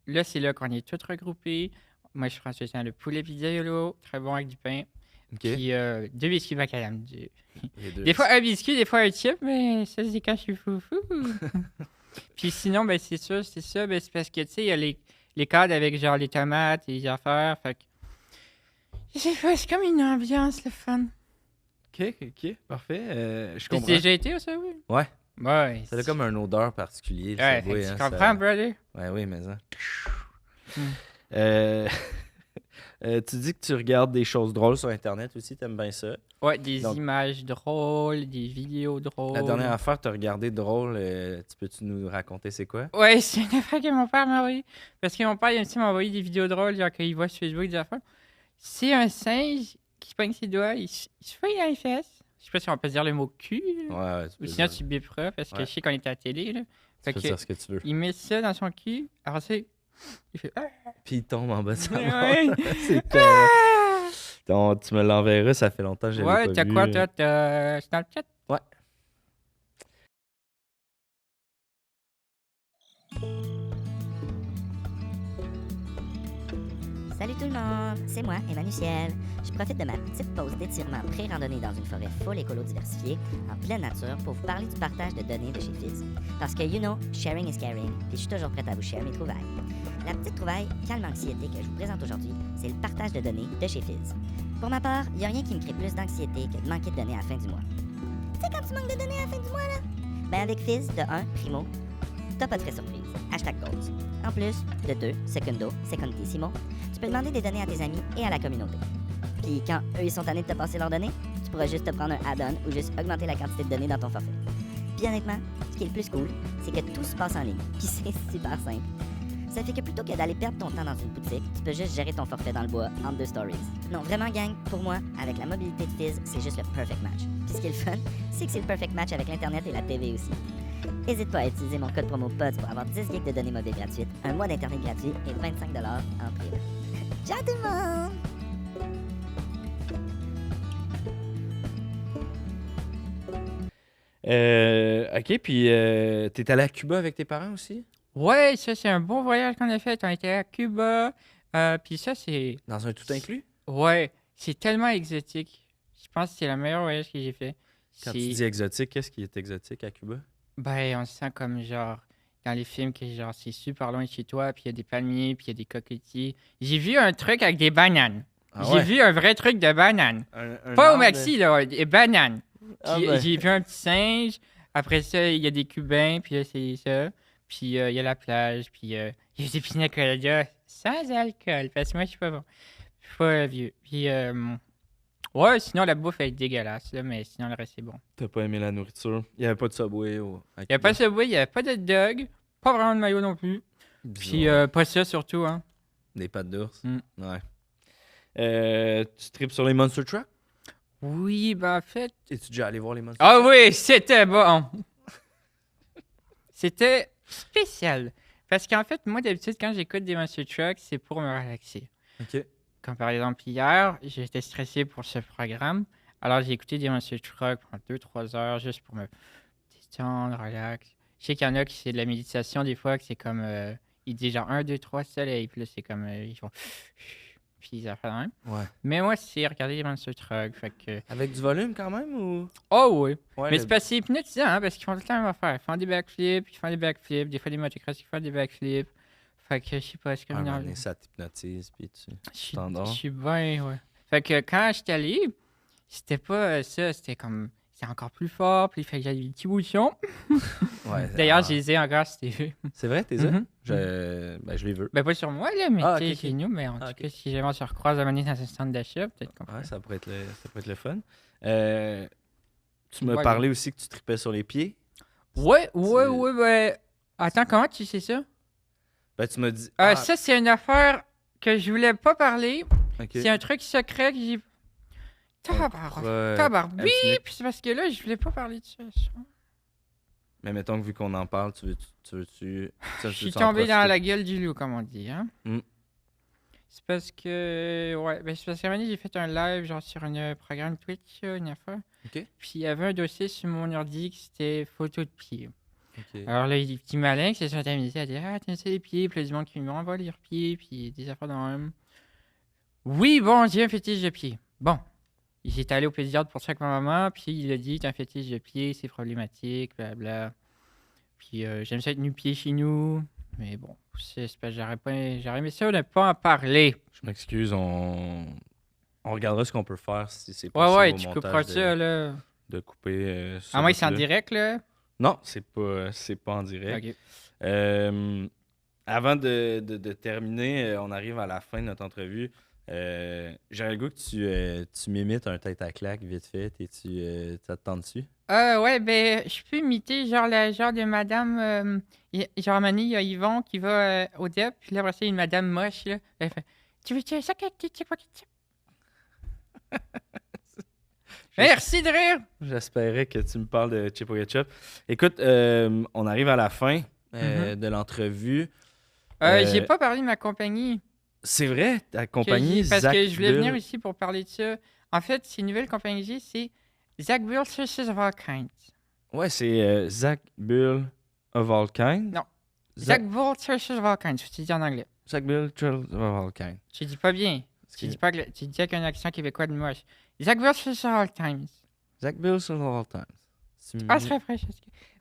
là, c'est là qu'on est tous regroupés. Moi, je prends le poulet pizzaiolo, très bon avec du pain. OK. Puis 2 biscuits macadam. Les deux. Des fois un biscuit, des fois un chip, mais ça, c'est quand je suis foufou. Puis sinon, ben, c'est ça. Ben, c'est parce que, tu sais, il y a les cadres avec genre les tomates et les affaires. Fait que. Je sais pas, c'est comme une ambiance, le fun. OK. Parfait. Je T'as comprends. déjà été au Subway? Ouais. Ouais. Ça a comme une odeur particulière, le Ouais, Subway, fait que hein, tu comprends, brother? Ouais, oui, mais ça. Hmm. Tu dis que tu regardes des choses drôles sur Internet aussi, t'aimes bien ça. Ouais, des Donc- images drôles, des vidéos drôles. La dernière affaire que tu as regardé drôle, peux-tu nous raconter c'est quoi? Ouais, c'est une affaire que mon père m'a envoyé. Parce que mon père, il aime ça m'envoyer des vidéos drôles, genre quand il voit sur Facebook des affaires. C'est un singe qui se pogne ses doigts, il se fouille dans les fesses. Je sais pas si on peut dire le mot cul. Là. Ouais, tu peux Ou sinon, dire, tu biperas parce que Ouais. je sais qu'on était à la télé. Là. tu Fait peux que dire ce que tu veux. il met ça dans son cul. Alors, c'est. Il fait. Ah! Puis il tombe en bas de sa Ouais. main. C'est clair. Tu me l'enverras, ça fait longtemps que je l'ai Ouais, pas t'as vu. quoi, toi? T'as Snapchat? Ouais. Salut tout le monde, c'est moi, Emmanuel Ciel. Je profite de ma petite pause d'étirement pré-randonnée dans une forêt full écolo diversifiée, en pleine nature, pour vous parler du partage de données de chez Fizz. Parce que, you know, sharing is caring, puis je suis toujours prête à vous share mes trouvailles. La petite trouvaille calme anxiété que je vous présente aujourd'hui, c'est le partage de données de chez Fizz. Pour ma part, il n'y a rien qui me crée plus d'anxiété que de manquer de données à la fin du mois. Tu sais quand tu manques de données à la fin du mois, là? Ben avec Fizz, de 1, primo, t'as pas de frais surprise. #goals. En plus, de 2, secundo, secondissimo, tu peux demander des données à tes amis et à la communauté. Puis quand eux ils sont tannés de te passer leurs données, tu pourras juste te prendre un add-on ou juste augmenter la quantité de données dans ton forfait. Puis honnêtement, ce qui est le plus cool, c'est que tout se passe en ligne, puis c'est super simple. Ça fait que plutôt que d'aller perdre ton temps dans une boutique, tu peux juste gérer ton forfait dans le bois entre 2 stories. Non, vraiment gang, pour moi, avec la mobilité de Fizz, c'est juste le perfect match. Puis ce qui est le fun, c'est que c'est le perfect match avec l'internet et la TV aussi. N'hésite pas à utiliser mon code promo PODS pour avoir 10 gigs de données mobiles gratuites, un mois d'internet gratuit et 25 $ en prime. Ciao tout le monde! OK, puis t'es allé à Cuba avec tes parents aussi? Ouais, ça, c'est un bon voyage qu'on a fait. On était à Cuba. Puis ça, c'est... Dans un tout inclus? Ouais, c'est tellement exotique. Je pense que c'est le meilleur voyage que j'ai fait. Quand C'est- tu dis exotique, qu'est-ce qui est exotique à Cuba? Ben, on se sent comme genre dans les films que genre c'est super loin de chez toi, puis il y a des palmiers, puis il y a des cocotiers. J'ai vu un truc avec des bananes. Ah J'ai ouais? vu un vrai truc de banane. Un Pas au arbre? Maxi, là, des bananes. Ah Puis ben. j'ai vu un petit singe. Après ça, il y a des Cubains, puis là, c'est ça. Puis il y a la plage, puis il y a des pina coladas sans alcool, parce que moi, je suis pas bon. Je suis pas vieux. Puis, ouais, sinon, la bouffe, elle est dégueulasse, là, mais sinon, le reste, c'est bon. T'as pas aimé la nourriture? Il y avait pas de Subway à Il n'y a pas de Cuba? Subway, il n'y a pas de dog, pas vraiment de maillot non plus. Puis, Bizarre. pas ça, surtout, hein. Des pattes d'ours? Mm. Ouais. Tu tripes sur les Monster Truck? Oui, ben, en fait... Es-tu déjà allé voir les Monster Ah oui, c'était bon! C'était spécial. Parce qu'en fait, moi, d'habitude, quand j'écoute des Monster Truck, c'est pour me relaxer. Truck? OK. Comme par exemple, hier, j'étais stressé pour ce programme. Alors, j'ai écouté des Monster Truck pendant 2-3 heures juste pour me détendre, relax. Je sais qu'il y en a qui c'est de la méditation des fois, que c'est comme. Ils disent genre 1, 2, 3 soleil. Puis là, c'est comme. Ils font. Puis ils font même. Ouais. Mais moi, c'est regarder des Monster Truck. Fait que. Avec du volume quand même ou? Oh oui! Ouais, Mais c'est parce que c'est hypnotisant, hein, parce qu'ils font tout le temps la même affaire. Ils font des backflips, ils font des backflips, des fois des motocross, ils font des backflips. Fait que je sais pas, c'est un comme moment une donné, ça t'hypnotise, puis tu Je t'endors. suis bien, ouais. Fait que quand j'étais allé, c'était pas ça, c'était comme. C'était encore plus fort, puis il fallait que j'aille des petits bouchons. Ouais. D'ailleurs, ah, je les ai encore si t'es vu. C'est vrai, t'es Mhm. je les veux. Ben, pas sur moi, là, mais Ah, tu sais, ok, ok. chez nous. Mais en Ah, tout ok. cas, si jamais on se recroise à mener dans un centre d'achat, peut-être qu'on Ouais, pourrait. ça pourrait être le fun. Tu m'as Ouais. parlé aussi que tu tripais sur les pieds. Ouais, ouais, C'est- ouais, ben. Attends, comment tu sais ça? Ben, tu m'as dit. Ça, c'est une affaire que je voulais pas parler. ok. C'est un truc secret que j'ai. Tabarnak. Ouais, Tabarnak. elle se met- Puis c'est parce que là, je voulais pas parler de ça. Mais mettons que vu qu'on en parle, tu veux-tu. Je suis tombé dans la gueule du loup, comme on dit. Hein? Mm. C'est parce que. Ouais, ben c'est parce qu'à un moment donné, j'ai fait un live, genre sur un programme Twitch, une affaire. Ok. Puis il y avait un dossier sur mon ordi qui c'était photo de pieds. Ok. Alors là, les petits malins qui se sont amusés à dire ah, tiens, c'est les pieds. Puis là, du monde qui m'envoie leurs pieds, puis des affaires dans même. Oui, bon, j'ai un fétiche de pieds. Bon. J'étais allé au pédiatre pour ça avec ma maman, puis il a dit t'as un fétiche de pieds, c'est problématique, blablabla. Puis j'aime ça être nu-pied chez nous. Mais bon, c'est parce que j'aurais aimé ça ne pas en parler. Je m'excuse, on regardera ce qu'on peut faire si c'est Ouais, possible ouais, au tu montage couperas ça, là. de couper. À moins que c'est en bout-là. direct, là. Non, c'est pas en direct. Ok. Avant de terminer, on arrive à la fin de notre entrevue. J'ai un goût que tu m'imites un tête à claque vite fait. Ça te tente dessus? Ouais, ben, je peux imiter, genre, le genre de madame. Genre, à un moment donné, il y a Yvon qui va au DEP, puis là, après ça, il y a une madame moche, là. Elle fait tu veux-tu ça, ketchup? Merci de rire! J'espérais que tu me parles de Chipo Ketchup. Écoute, on arrive à la fin de l'entrevue. J'ai pas parlé de ma compagnie. C'est vrai, ta que compagnie, j'ai- Parce Zach que je voulais Bull. venir ici pour parler de ça. En fait, c'est une nouvelle compagnie que j'ai, c'est Zach Bull Sources of All Kinds. Ouais, c'est Zach Bull of All Kind. Non. Zach, Zach Bull Sources of All Kinds, je te dis en anglais. Zach Bull of All Kind. Tu dis pas bien. Tu dis pas que tu dis avec un accent québécois de moche. Zach Bull Sources of All Times. Zach Bull of All Times. Ah, c'est très fraîche.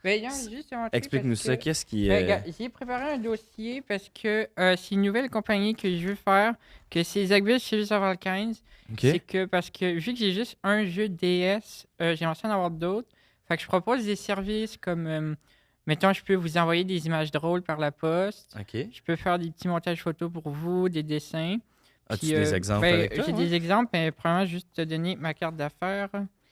Ben, non, juste te montrer Explique-nous parce ça. que- Qu'est-ce qui. Ben, regarde, j'ai préparé un dossier parce que c'est une nouvelle compagnie que je veux faire, que c'est Zach Bull Sources of All Kinds. Ok. C'est que parce que vu que j'ai juste un jeu DS, j'aimerais ça en avoir d'autres. Fait que je propose des services comme, mettons, je peux vous envoyer des images drôles par la poste. Ok. Je peux faire des petits montages photos pour vous, des dessins. As-tu Puis, des exemples ben, avec toi? j'ai ouais? des exemples, mais premièrement, juste te donner ma carte d'affaires.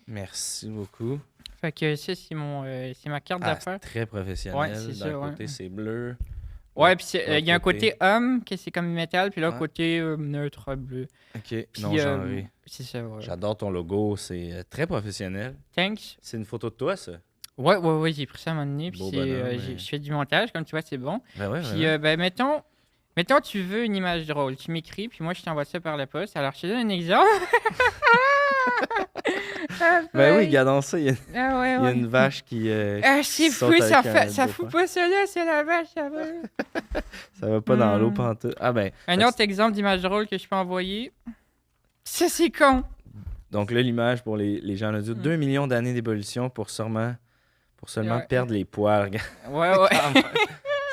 Merci beaucoup. Fait que ça, c'est ma carte Ah, c'est d'affaires. très professionnel. Ouais, c'est D'un ça, ouais. côté, c'est bleu. Ouais, puis il y a un L'autre côté homme, que c'est comme métal, puis l'autre Ouais. côté neutre bleu. Ok. Puis, Non genré. c'est ça, ouais. J'adore ton logo. C'est très professionnel. Thanks. C'est une photo de toi, ça? Ouais, j'ai pris ça à un moment donné. Puis Beau bonhomme, je fais du montage, comme tu vois, c'est bon. Ben ouais, Puis, mettons, tu veux une image drôle. Tu m'écris, puis moi, je t'envoie ça par la poste. Alors, je te donne un exemple. Ben oui, regardons ça. Il y a, Ah ouais, il y a ouais. une vache qui. C'est saute fou, ça, avec un ça dauphin. fout pas ça là, c'est la vache, ça va. Ça va pas dans l'eau Hmm. pantoute. Ah ben. Un autre exemple d'image drôle que je peux envoyer. Ça, c'est con. Donc là, l'image pour les gens en audio, 2 millions d'années d'évolution pour seulement Ouais. perdre les poils. Regarde, Ouais.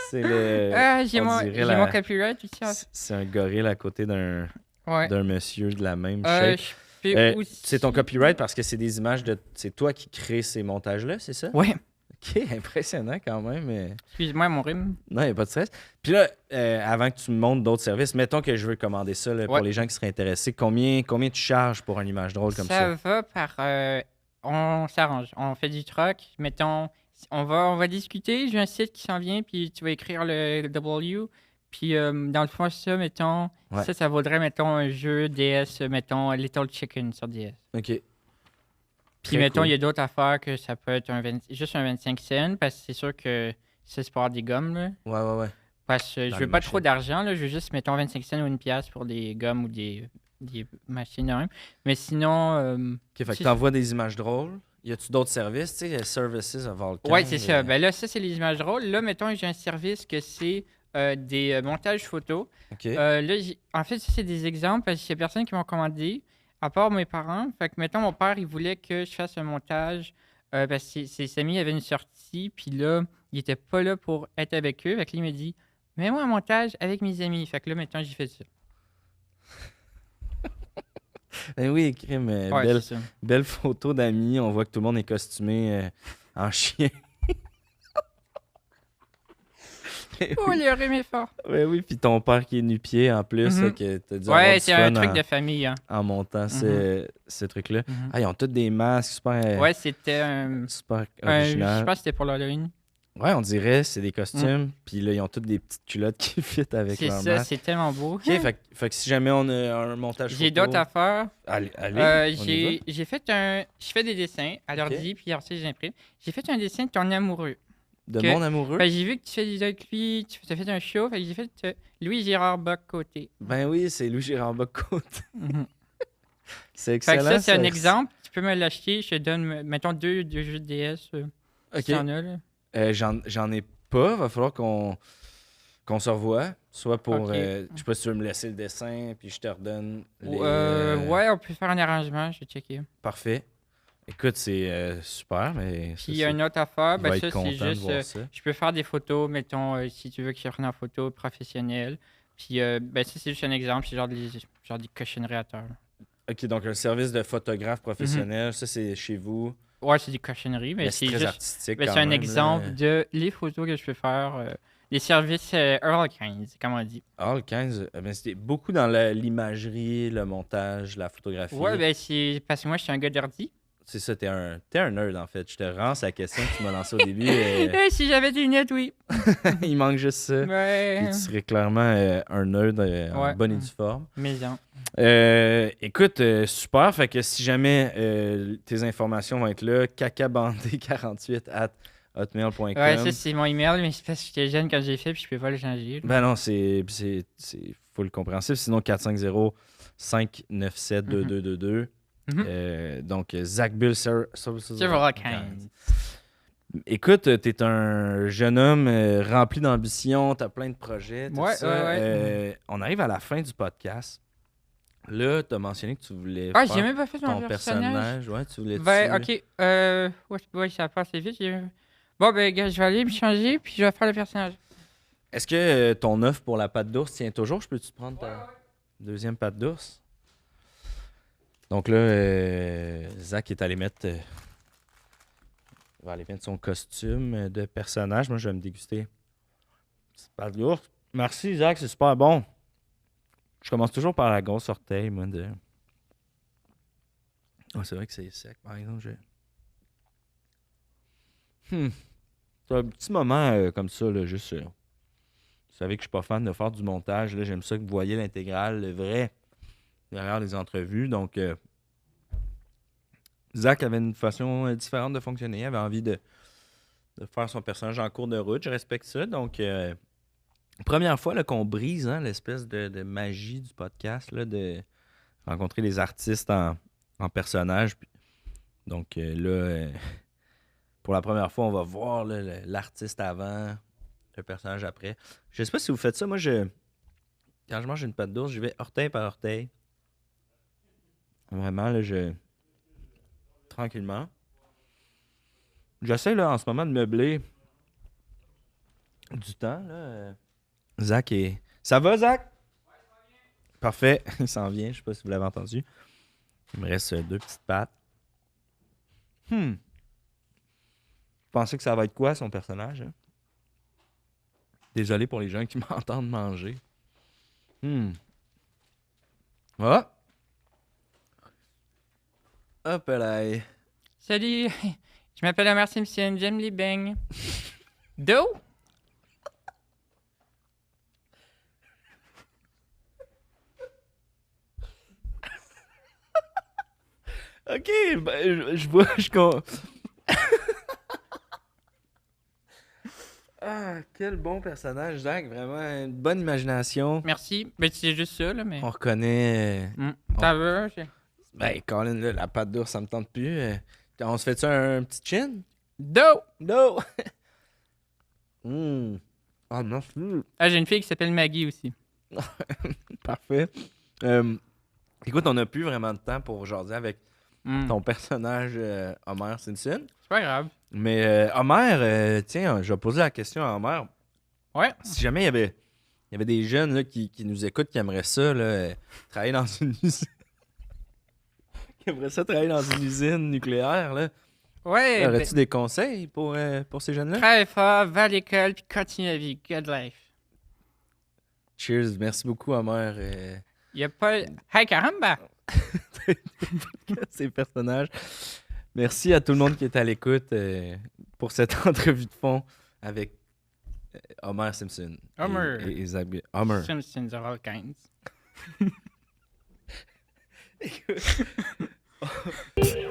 c'est le. J'ai on mon, dirait j'ai la- mon copyright aussi. C'est un gorille à côté d'un Ouais. monsieur de la même shape. Je peux aussi... C'est ton copyright parce que c'est des images de. C'est toi qui crée ces montages-là, c'est ça? Ouais. Ok, impressionnant quand même. Excuse-moi, mon rhume. Non, il n'y a pas de stress. Puis là, avant que tu me montres d'autres services, mettons que je veux commander ça là, pour Ouais. les gens qui seraient intéressés. Combien tu charges pour une image drôle comme ça? Va par... on s'arrange. On fait du troc. Mettons, on va discuter. J'ai un site qui s'en vient, puis tu vas écrire le W. Puis dans le fond, ça, mettons... Ouais. Ça vaudrait, mettons, un jeu DS, mettons, Little Chicken sur DS. OK. Puis, Très mettons, cool. il y a d'autres affaires que ça peut être juste un 25 cents, parce que c'est sûr que ça, c'est pour avoir des gommes, là. Ouais. Parce que je Dans veux les pas trop machines. d'argent, là. Je veux juste, mettons, 25 cents ou une pièce pour des gommes ou des machines de même. Mais sinon, OK, fait que c'est- t'envoies des images drôles. Y a-tu d'autres services? Tu sais, Services of all kinds. ouais, c'est ça. Ben là, ça, c'est les images drôles. Là, mettons, j'ai un service que c'est des montages photos. OK. Là, en fait, ça, c'est des exemples parce qu'il y a personne qui m'ont commandé, à part mes parents. Fait que, mettons, mon père, il voulait que je fasse un montage parce que ses amis avaient une sortie, puis là, il était pas là pour être avec eux. Fait que là, il m'a dit, mets-moi un montage avec mes amis. Fait que là, mettons, j'ai fait ça. Ben oui, crime. Ouais, belle, c'est ça. belle photo d'amis. On voit que tout le monde est costumé en chien. Oh, le rhume est fort. Ben oui, puis ton père qui est nu-pied en plus, Mhm. là, que t'as dû avoir Ouais, du c'est un fun truc en, de famille. Hein. en montant ce truc-là. Mhm. Ah, ils ont tous des masques super, Ouais, c'était un. super Je original. pense que c'était pour l'Halloween. Ouais, on dirait, c'est des costumes, puis là, ils ont toutes des petites culottes qui fit avec C'est leur ça, masque. c'est tellement beau. OK, fait que si jamais on a un montage J'ai photo... d'autres affaires. Allez, on y va. J'ai fait je fais des dessins à l'ordi, puis ensuite j'imprime. J'ai fait un dessin de ton amoureux. De Ok. mon amoureux? J'ai vu que tu fais des avec lui, tu as fait un show, fait que j'ai fait Louis-Gérard Bock-Côté. Ben oui, c'est Louis Gérard Bocote. Mhm. C'est Fait excellent. que ça, c'est un exemple. Tu peux me l'acheter, je te donne, mettons, deux jeux de DS. OK. Si t'en as, là. J'en ai pas. Va falloir qu'on se revoie. Soit pour... Ok. je sais pas si tu veux me laisser le dessin, puis je te redonne les... Ouais, on peut faire un arrangement, je vais checker. Parfait. Écoute, c'est super, mais... Puis il y a une autre affaire, il va ben être ça, content c'est de juste. voir ça. Je peux faire des photos, mettons, si tu veux que je prenne en photo professionnelle. Puis, ben ça, c'est juste un exemple, c'est genre des cochonneries à terre. OK, donc un service de photographe Mhm. professionnel, ça, c'est chez vous. Ouais, c'est des cochonneries, mais c'est c'est très juste. artistique Ben, quand c'est un même, là. exemple de les photos que je peux faire. Les services Earl 15, comme on dit. Ah, le 15, ben, c'était beaucoup dans l'imagerie, le montage, la photographie. Ouais, ben c'est parce que moi, je suis un gars d'ordi. C'est ça, t'es un nerd, en fait. Je te rends la question que tu m'as lancée au début. et Si j'avais des lunettes, oui. il manque juste ça. Ouais. Puis tu serais clairement un nerd en Ouais. bonne et due forme. Maison. Écoute, super. Fait que si jamais tes informations vont être là, cacabandé48@hotmail.com. Ouais, ça, c'est mon email, mais c'est parce que j'étais jeune quand j'ai fait, puis je peux pas le changer. Ben non, c'est full compréhensible. Sinon, 450-597-2222. Donc, Zach Bull Services. Earl 15. Écoute, t'es un jeune homme rempli d'ambition, t'as plein de projets. Tout Ouais, ça. ouais. On arrive à la fin du podcast. Là, t'as mentionné que tu voulais Ah, faire j'ai même pas fait mon ton personnage. personnage. Ouais, tu voulais Ben, ok. Ouais, ça passe vite. Bon, ben, gars, je vais aller me changer, puis je vais faire le personnage. Est-ce que ton offre pour la pâte d'ours tient toujours? Je peux-tu te prendre ta deuxième pâte d'ours? Donc là, Zach est allé mettre... il va aller mettre son costume de personnage. Moi, je vais me déguster une petite pâte d'ours. Merci, Zach, c'est super bon. Je commence toujours par la grosse orteil, moi, de... Oh, c'est vrai que c'est sec, par exemple. C'est un petit moment comme ça, là, juste... vous savez que je suis pas fan de faire du montage. Là, j'aime ça que vous voyez l'intégrale, le vrai, derrière les entrevues. Donc, Zach avait une façon différente de fonctionner. Il avait envie de de faire son personnage en cours de route. Je respecte ça. Donc, première fois là, qu'on brise l'espèce de magie du podcast, là, de rencontrer les artistes en personnage. Donc, pour la première fois, on va voir là, l'artiste avant, le personnage après. Je sais pas si vous faites ça. Moi, quand je mange une pâte d'ours, j'y vais orteil par orteil. Vraiment, là, tranquillement. J'essaie là en ce moment de meubler du temps. Là. Zach est. Ça va, Zach? Parfait. Il s'en vient. Je sais pas si vous l'avez entendu. Il me reste 2 petites pattes. Vous pensez que ça va être quoi, son personnage? Hein? Désolé pour les gens qui m'entendent manger. Ah! Hop là. Salut, je m'appelle Homer Simpson, j'aime les beignes. Do? Ok, ben, je vois, Ah, quel bon personnage, Zach. Vraiment, une bonne imagination. Merci. Ben, c'est juste ça, là, mais... On reconnaît... Ça va? Ben, Colin, là, la pâte d'ours, ça me tente plus. On se fait-tu un petit chin? Do! No! Ah, merci. Ah, j'ai une fille qui s'appelle Maggie aussi. Parfait. Écoute, on n'a plus vraiment de temps pour jaser avec ton personnage Homer Simpson. C'est pas grave. Mais Homer, tiens, je vais poser la question à Homer. Ouais. Si jamais il y avait des jeunes là, qui nous écoutent, qui aimeraient ça, là, travailler dans une usine. Qui aimeraient ça travailler dans une usine nucléaire, là. Ouais. Aurais-tu des conseils pour ces jeunes-là? Très fort, va à l'école, puis continue la vie. Good life. Cheers, merci beaucoup, Homer. Y a pas... Hey, caramba! Ces personnages. Merci à tout le monde qui est à l'écoute pour cette entrevue de fond avec Homer Simpson. Homer. Et Zach Homer. Simpsons of all kinds.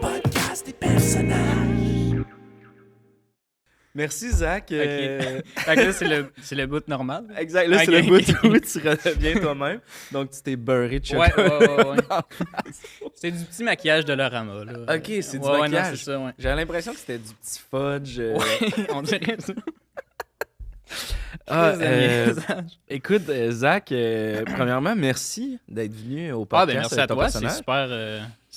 Podcast des personnages. Merci, Zach. Ok. Fait que là, c'est le bout normal. Exact, là, c'est Ok. le bout où tu redeviens toi-même. Donc, tu t'es beurré de Ouais, chocolat. ouais. C'est du petit maquillage de Lorama, là. Ok, c'est du Ouais, maquillage. non, c'est ça, ouais. J'avais l'impression que c'était du petit fudge. Ouais, on dirait ça. Ah, Très amusant. écoute, Zach, premièrement, merci d'être venu au Ah, podcast. ben merci avec à ton toi, c'est personnage.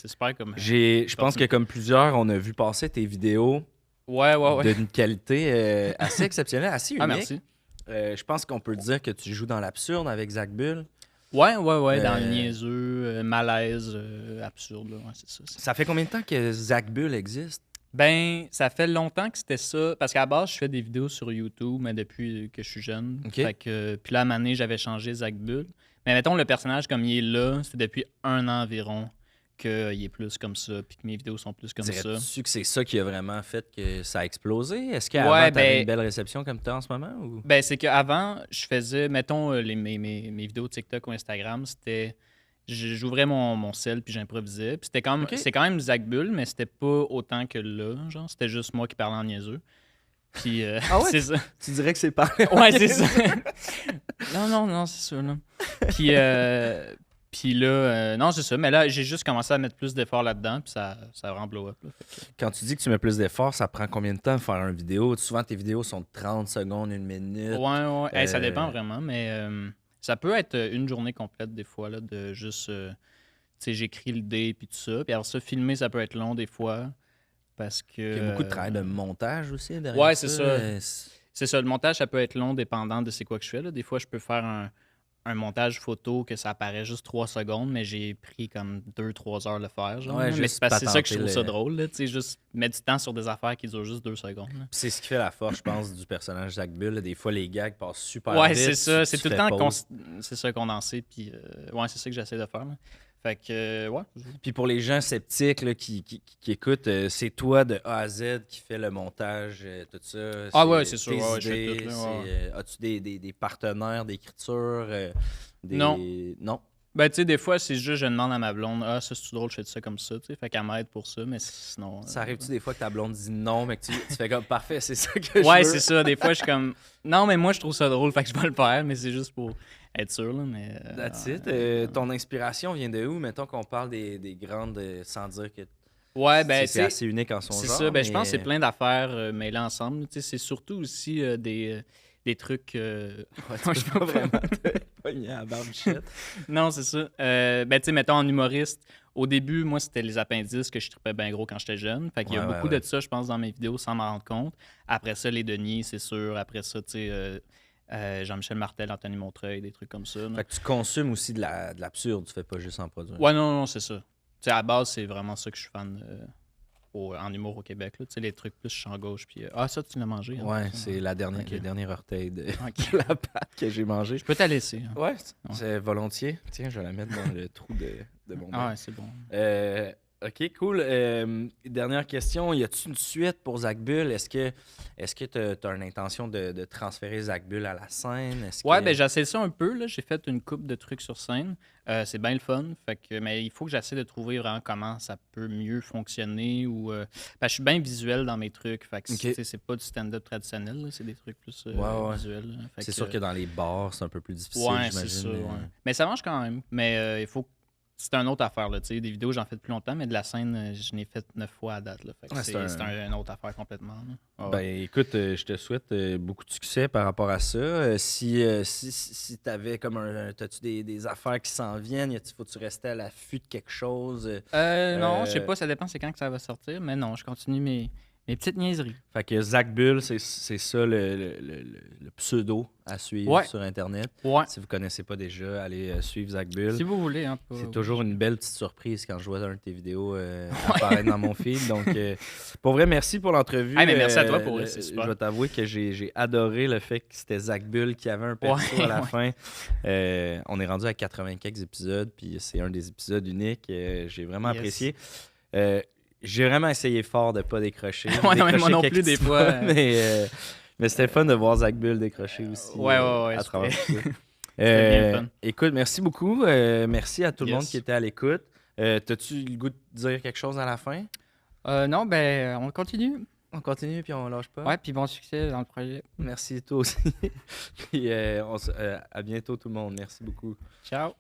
super comme... Je pense que comme plusieurs, on a vu passer tes vidéos Ouais. d'une qualité assez exceptionnelle, assez unique. Ah, merci. Je pense qu'on peut dire que tu joues dans l'absurde avec Zach Bull. Ouais, dans le niaiseux, malaise, absurde, là, ouais, c'est ça. Ça fait combien de temps que Zach Bull existe? Ben, ça fait longtemps que c'était ça. Parce qu'à la base, je fais des vidéos sur YouTube, mais depuis que je suis jeune. Ok. Fait que, puis là, à un moment donné, j'avais changé Zach Bull. Mais mettons, le personnage, comme il est là, c'est depuis 1 an environ qu'il est plus comme ça, puis que mes vidéos sont plus comme ça. Dirais-tu que c'est ça qui a vraiment fait que ça a explosé? Est-ce qu'avant, Ouais, t'avais ben- une belle réception comme tu as en ce moment? Ou... Ben, c'est qu'avant, je faisais, mettons, mes vidéos TikTok ou Instagram, c'était... J'ouvrais mon cell puis j'improvisais. Puis c'était comme, Ok. c'est quand même Zach Bull, mais c'était pas autant que là, genre. C'était juste moi qui parlais en niaiseux. Puis Ah ouais? c'est ça. Tu dirais que c'est pareil? Ouais, c'est ça. non, c'est ça, là. Puis là, non, c'est ça. Mais là, j'ai juste commencé à mettre plus d'efforts là-dedans, puis ça a vraiment blow up. Là. Fait que- Quand tu dis que tu mets plus d'efforts, ça prend combien de temps de faire une vidéo? Souvent, tes vidéos sont de 30 secondes, 1 minute. Ouais. Hey, ça Euh, dépend vraiment, mais ça peut être une journée complète des fois, là, de juste... tu sais, j'écris l'idée, puis tout ça. Puis alors ça, filmer, ça peut être long des fois, parce que... Il y a beaucoup de travail de montage aussi derrière Ouais, c'est ça. ça. C'est ça, le montage, ça peut être long dépendant de c'est quoi que je fais. Là. Des fois, je peux faire un montage photo que ça apparaît juste 3 secondes, mais j'ai pris comme 2-3 heures le faire. Genre, Ouais, là. Mais juste c'est parce que c'est ça que je patenter trouve ça le- drôle. Là, tu sais, juste mettre du temps sur des affaires qui durent juste 2 secondes. là. C'est ce qui fait la force, je pense, du personnage Zach Bull. là. Des fois, les gags passent super Ouais, vite. c'est ça. tu C'est tout le fais temps pause. c'est ça condensé. Puis, ouais, c'est ça que j'essaie de faire. Là. Fait que, ouais. Puis pour les gens sceptiques là, qui écoutent, c'est toi de A à Z qui fais le montage, tout ça. Ah ouais, c'est sûr, tes ouais, je fais idées, tout, là, c'est, as-tu des partenaires d'écriture? Non. Non? Ben, tu sais, des fois, c'est juste, je demande à ma blonde, ah, ça, c'est drôle, je fais ça comme ça, tu sais. Fait qu'elle m'aide pour ça, mais sinon. Ça arrive-tu des fois que ta blonde dit non, mais que tu fais comme parfait, c'est ça que je Ouais, veux? c'est ça. Des fois, je suis comme, non, mais moi, je trouve ça drôle, fait que je vais le faire, mais c'est juste pour être sûr, là. Mais. That's it. Ton inspiration vient de où? Mettons qu'on parle des grandes, sans dire que Ouais, ben, c'est tu sais, assez unique en son c'est genre. ça. Ben, je pense que c'est mais- plein d'affaires mêlées ensemble. Tu sais, c'est surtout aussi des trucs. Ouais, Moi, tu je peux peux pas vraiment te pogner à la barbichette. Non, c'est ça. Ben, tu sais, mettons en humoriste, au début, moi, c'était les appendices que je tripais bien gros quand j'étais jeune. Fait qu'il y a Ouais, beaucoup ouais. de ça, je pense, dans mes vidéos sans m'en rendre compte. Après ça, les Denis, c'est sûr. Après ça, tu sais, Jean-Michel Martel, Anthony Montreuil, des trucs comme ça. là. Fait que tu consommes aussi de l'absurde, tu fais pas juste en produire. Ouais, non, c'est ça. Tu sais, à la base, c'est vraiment ça que je suis fan en humour au Québec. Là. Tu sais, les trucs plus champ gauche. Puis, ah, ça, tu l'as mangé. hein? Ouais, c'est le Ok. dernier orteil de Ok. la pâte que j'ai mangé. Je peux te laisser. hein. Ouais, c'est volontiers. Tiens, je vais la mettre dans le trou de mon Ah, bec. ouais, c'est bon. OK, cool. Dernière question. Y a-tu une suite pour Zach Bull? Est-ce que tu as une intention de transférer Zach Bull à la scène? Ouais, ben j'essaie ça un peu. Là. J'ai fait une coupe de trucs sur scène. C'est bien le fun. Fait que, mais il faut que j'essaie de trouver vraiment comment ça peut mieux fonctionner. Parce que je suis bien visuel dans mes trucs. Fait que Ok. tu sais, c'est pas du stand-up traditionnel. là. C'est des trucs plus Ouais. visuels. là. Fait C'est que, sûr que dans les bars, c'est un peu plus difficile, ouais, j'imagine. c'est ça. mais- Ouais. Mais ça marche quand même. Mais il faut. C'est une autre affaire. Là, tu sais. Des vidéos, j'en fais depuis longtemps, mais de la scène, je n'ai fait 9 fois à date. Là. Fait que Ouais, c'est c'est une autre affaire complètement. là. Ah ouais. Ben écoute, je te souhaite beaucoup de succès par rapport à ça. Si tu avais comme t'as-tu des affaires qui s'en viennent, faut que tu restes à l'affût de quelque chose? Non, je sais pas, ça dépend c'est quand que ça va sortir, mais non, je continue mes petites niaiseries. Fait que Zach Bull, c'est ça le pseudo à suivre Ouais. sur Internet. Ouais. Si vous connaissez pas déjà, allez suivre Zach Bull. Si vous voulez, hein. C'est toujours une belle petite surprise quand je vois un de tes vidéos apparaître dans mon feed. Donc, pour vrai, merci pour l'entrevue. Hey, mais merci à toi pour vrai, c'est super. Je vais t'avouer que j'ai adoré le fait que c'était Zach Bull qui avait un perso Ouais, à la ouais. fin. On est rendu à 80 quelques épisodes, puis c'est un des épisodes uniques. J'ai vraiment Yes. apprécié. J'ai vraiment essayé fort de ne pas décrocher. Ouais, non, mais Décrocher moi non quelques plus, des petites fois, mais c'était fun de voir Zach Bull décrocher aussi. Ouais, à travers tout ça. C'était bien fun. Écoute, merci beaucoup. Merci à tout le Yes. monde qui était à l'écoute. T'as-tu le goût de dire quelque chose à la fin? Non, ben, on continue. On continue puis on lâche pas. Ouais, puis bon succès dans le projet. Merci toi aussi. Puis à bientôt tout le monde. Merci beaucoup. Ciao.